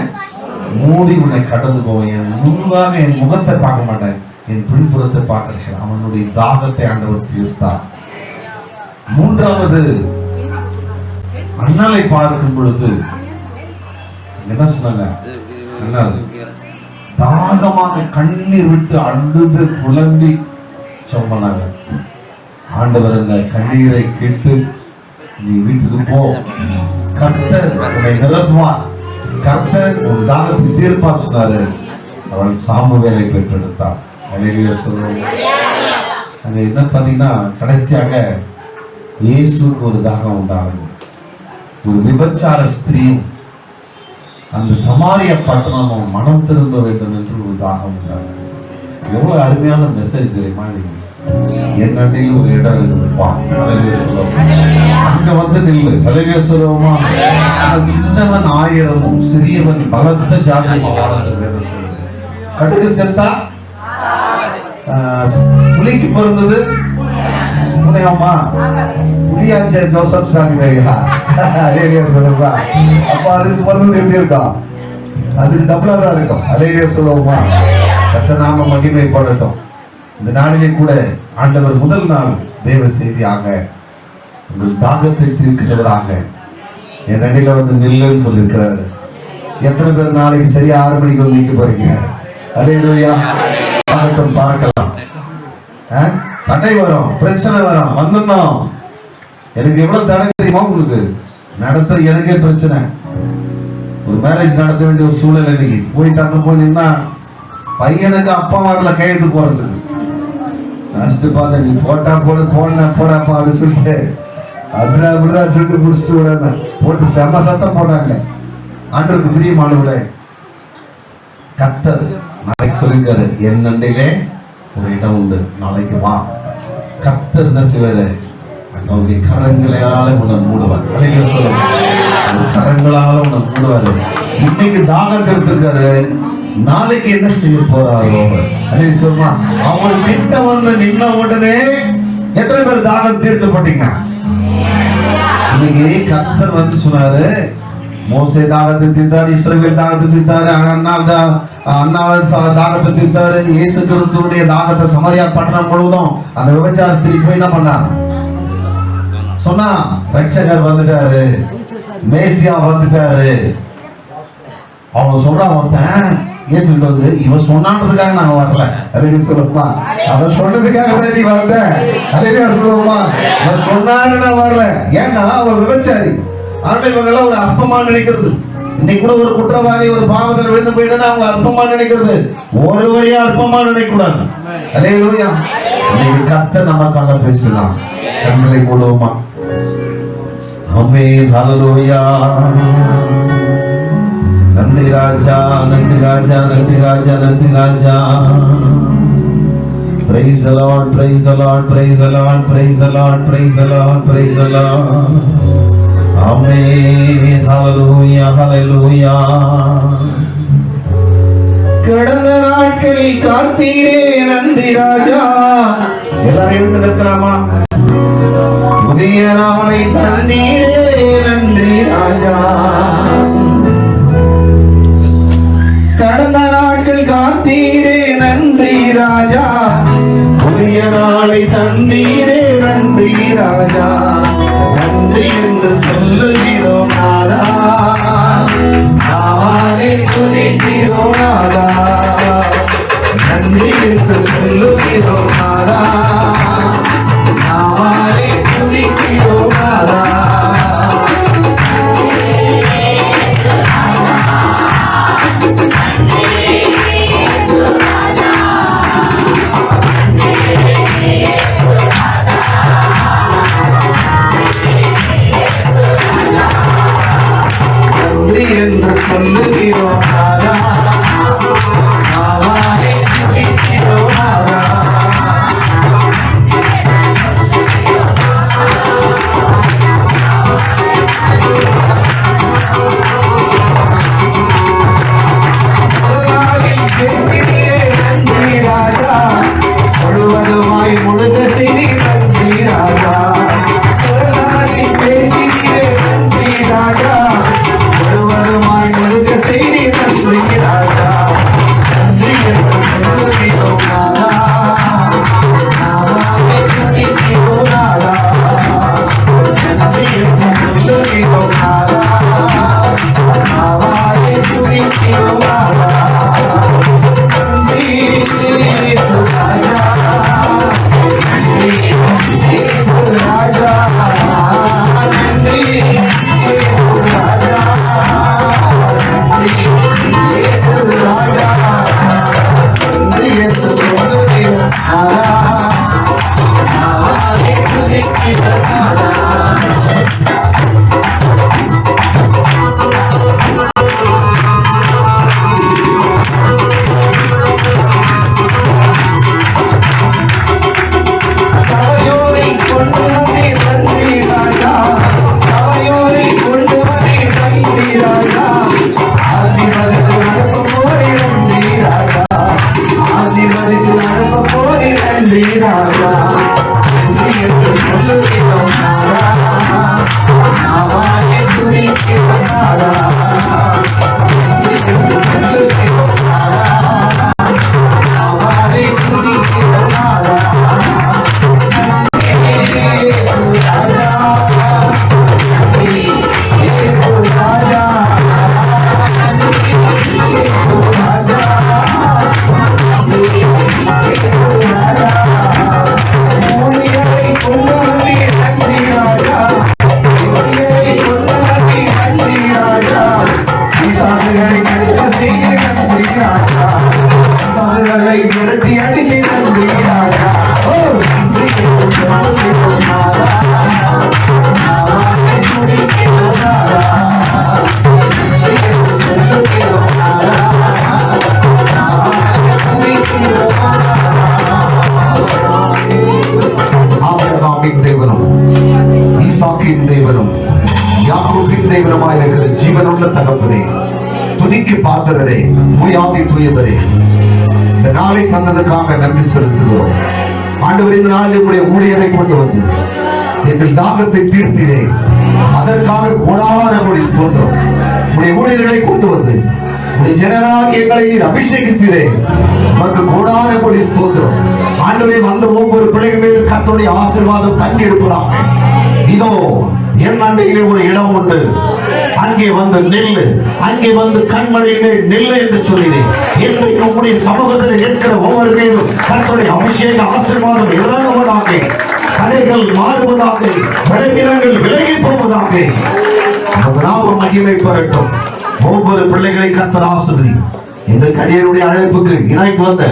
மூடி உன்னை கடந்து போவேன். என் முன்பாக என் முகத்தை பார்க்க மாட்டேன், என் பின்புறத்தை பார்க்க. அவனுடைய தாகத்தை ஆண்டவர் தீர்த்தார். மூன்றாவது, அண்ணலை பார்க்கும் பொழுது என்ன சொன்னாங்க? அண்ணல் தாகமாக கண்ணீர் விட்டு அழுது புலம்பி சொன்னாங்க. ஆண்டவர் அந்த கண்ணீரை கேட்டு, நீ வீட்டுக்கு போ, கர்த்தர் உன்னை நிரப்புவார், கர்த்தர் உன் தாகத்தை தீர்ப்பார் சொன்னாரு. அவள் சாமுவேலை பெற்றெடுத்தார். அல்லேலூயா சொல்லுவோம். அங்க என்ன பண்ணீங்கன்னா, கடைசியாக இயேசுக்கு ஒரு தாகம் உண்டானது. ஒரு விபச்சார ஸ்திரீயும் அந்த சமாரிய பட்டணமும் மனம் திரும்ப வேண்டும் என்று ஒரு தாகம் உண்டானது. எவ்வளவு அருமையான மெசேஜ் தெரியுமா? என் அண்டையில் ஒரு இடம் இருக்குதுப்பா. அல்லேலூயா சொல்லுவோம். அங்க வந்து நில்லு. அல்லேலூயா சொல்லுவோமா. அந்த சின்னவன் 1000 சிறியவன் பலத்த ஜாதியமா வாழ்ந்து வேதம் சொல்லுது. கடுகு செத்தா புலிக்கு பிறந்தது புனையம்மா, புலியாச்சே ஜோசப் ஸ்டாலின். அல்லேலூயா சொல்லுவா. அப்ப அதுக்கு பிறந்தது எப்படி இருக்கும்? அதுக்கு டபுளா தான் இருக்கும். அல்லேலூயா சொல்லுவோமா. கர்த்தர் நாம மகிமைப்படட்டும். இந்த நாளிலே கூட ஆண்டவர் முதல் நாள் தேவ செய்தியாக உங்கள் தாகத்தை தீர்க்கிறவராக என் அடியில வந்து நில்லுன்னு சொல்லியிருக்கிறாரு. எத்தனை பேர் நாளைக்கு சரியா 6 மணிக்கு வந்து நிக்க போறீங்க? அல்லேலூயா. பார்க்கட்டும், பார்க்கலாம். தடை வரும், பிரச்சனை வரும், வந்துடணும். எனக்கு எவ்வளவு தடை தெரியுமா? உங்களுக்கு நடத்துற எனக்கே பிரச்சனை. ஒரு மேரேஜ் நடத்த வேண்டிய ஒரு சூழ்நிலை இன்னைக்கு போயிட்டாங்க. போனீங்கன்னா பையனுக்கு அப்பா வரல கையெழுத்து போறதுக்கு. நஷ்டு பார்த்தா, நீ போட்டா போடு, போடல போடாப்பா அப்படின்னு சொல்லிட்டு அப்படின்னா அப்படின்னா சொல்லிட்டு முடிச்சுட்டு விடாத போட்டு செம்ம சத்தம் போட்டாங்க. ஆண்டவருக்கு பிரியமானவர்களே, கர்த்தர் நாளைக்கு சொல்லிருக்காரு, என் அண்டையிலே ஒரு இடம் உண்டு, நாளைக்கு வா. கர்த்தர் என்ன செய்வாரு? அவருடைய கரங்களால உன்னை மூடுவார். அல்லேலூயா சொல்லுவாங்க. கரங்களால உன்னை மூடுவாரு. இன்னைக்கு தாகம் எடுத்திருக்காரு, நாளைக்கு என்ன செய்ய போறாரோ? அல்லேலூயா சொல்லுமா. அவர் கிட்ட வந்து நின்ன உடனே எத்தனை பேர் தாகம் தீர்க்கப்பட்டீங்க? இன்னைக்கு கர்த்தர் வந்து சொன்னாரு, மோசே தாகத்தை தீர்த்தாரு, இஸ்ரவேல் தாகத்தை தீர்த்தாரு, அண்ணாவின் தாகத்தை தீர்த்தாரு. இயேசு கிறிஸ்துவுடைய தாகத்தை சமாரியா பட்டணம் முழுவதும் அந்த விபச்சார ஸ்திரீ போய் என்ன பண்ணா சொன்னா, ரட்சகர் வந்துட்டாரு, மேசியா வந்துட்டாரு. அவங்க சொல்றான், ஒருத்தன் இயேசு வந்து இவன் சொன்னான்றதுக்காக நான் வரல. அல்லேலூயா சொல்லுமா. அவன் சொன்னதுக்காக தான் நீ வந்த. அல்லேலூயா சொல்லுமா. அவன் சொன்னான்னு நான் வரல. ஏன்னா அவன் விபச்சாரி. ஆனால் இவங்கெல்லாம் ஒரு அற்பமா நினைக்கிறது. இன்னைக்கு கூட ஒரு குற்றவாளி ஒரு பாவத்தில் விழுந்து போயிட்டு அவங்க அற்பமா நினைக்கிறது. ஒருவரையும் அற்பமா நினைக்க கூடாது. அல்லேலூயா. இன்னைக்கு கர்த்தர் நமக்காக பேசலாம். கண்களை மூடுவோமா? ஆமென். ஹல்லேலூயா. நன்றி ராஜா, நன்றி ராஜா, நன்றி ராஜா, நன்றி ராஜா. Praise the Lord, praise the Lord, praise the Lord, praise the Lord, praise the Lord, praise the Lord. Amen. Hallelujah, hallelujah. கடந்த நாட்களில் காத்தீரே நன்றி ராஜா. எல்லாரும் எழுந்து நிற்கலாமா? புதிய நாளை தந்தீரே நன்றி ராஜா. கடந்த நாட்கள் காத்தீரே நன்றி ராஜா. புதிய நாளை தந்தீரே நன்றி ராஜா. நன்றி என்று சொல்லுகிறோம் நாதா. சபையோரை கொண்டு வந்தே தந்தி ராஜா, சபையோரை கொண்டு வந்தே தந்தி ராஜா, ஆசீர்வாதத்தை அனுப்ப போரே நன்றி ராஜா, ஆசீர்வாதத்தை அனுப்ப போரே நன்றி ராஜா, நன்றி என்று சொல்லுகிறோம் நாதா, நாவாலே துதிக்கிறோம் நாதா, நன்றி என்று சொல்லுகிறோம் நாதா, நாவாலே துதிக்கிறோம் நாதா. விரட்டி அடித்து நன்றி ராஜா. ஓ நன்றி என்று சொல்லுகிறோம் நாதா, நாவாலே துதிக்கிறோம் நாதா, நன்றி என்று சொல்லுகிறோம் நாதா, நாவாலே துதிக்கிறோம் நாதா. ஆபிரகாமின் தேவனும் ஈசாக்கின் தேவனும் யாக்கோபின் தேவனுமாய் இருக்கிற ஜீவனுள்ள தகப்பனே, துதிக்கு பாத்திரரே, தூயாதி தூயவரே, இந்த நாளை தந்ததுக்காக நன்றி செலுத்துகிறோம். ஆண்டவர் இந்த நாளில் உங்களுடைய ஊழியரை கொண்டு வந்து எங்கள் தாகத்தை தீர்த்தீரே, அதற்காக கோடான கோடி ஸ்தோத்திரம். உங்களுடைய ஊழியர்களை கொண்டு வந்து உங்களுடைய ஜனநாயக எங்களை நீர் அபிஷேகித்தீரே, உமக்கு கோடான கோடி ஸ்தோத்திரம். ஆண்டவரே, வந்த ஒவ்வொரு பிள்ளைகள் மீது கர்த்தருடைய ஆசீர்வாதம் தங்கி இருப்பதாக. இதோ என் அண்டையிலே ஒரு இடம் உண்டு, அங்கே வந்து நெல்லு, அங்கே வந்து கண்மணியிலே நெல்லு என்று சொல்லினேன். இன்றைக்கு உங்களுடைய சமூகத்தில் இருக்கிற ஒவ்வொரு மீதும் கர்த்தருடைய அபிஷேக ஆசீர்வாதம் இறங்குவதாக, கடைகள் மாறுவதாக, விளைநிலங்கள் விலகி போவதாக. நாம மகிமை பெறட்டும். ஒவ்வொரு பிள்ளைகளை கர்த்தர் ஆசீர்வதி. இந்த கடியருடைய அழைப்புக்கு இணைந்து வந்த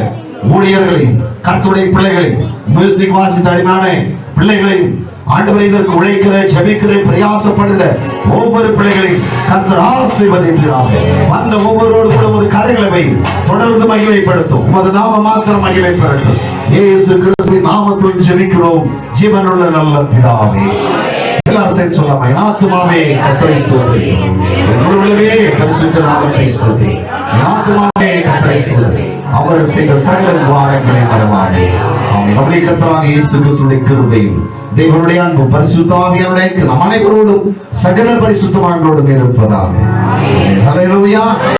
ஊழியர்களை, கர்த்தருடைய பிள்ளைகளை, மியூசிக் வாசித்த அருமையான பிள்ளைகளை, ஆண்டவரே, இதற்கு உழைக்கிற, ஜெபிக்கிற, பிரயாசப்படுகிற ஒவ்வொரு பிள்ளைகளையும் கர்த்தர் ஆசீர்வதிக்கிறார். வந்த ஒவ்வொருவரோடு கூட ஒரு கரைகளை தொடர்ந்து மகிமைப்படுத்தும். உமது நாம மாத்திரம் மகிமை பெறட்டும். இயேசு கிறிஸ்துவின் நாமத்தில் ஜெபிக்கிறோம் ஜீவனுள்ள நல்ல பிதாவே. எல்லாரும் சேர்ந்து சொல்லாம, என் ஆத்துமாவே கர்த்தரை ஸ்தோத்திரி, என் உள்ளமே பரிசுத்த நாமத்தை ஸ்தோத்திரி, என் ஆத்துமாவே கர்த்தரை ஸ்தோத்திரி, அவர் செய்த சகல உபகாரங்களை மறவாதே. ஆமென். நம்முடைய கர்த்தராகிய இயேசு கிறிஸ்துவின் கிருபையும் தேவனுடைய அன்பு பரிசுத்த ஆவியானவருடைய நம் அனைவரோடும் சகல பரிசுத்தவான்களோடும் இருப்பதாக. ஹல்லேலூயா.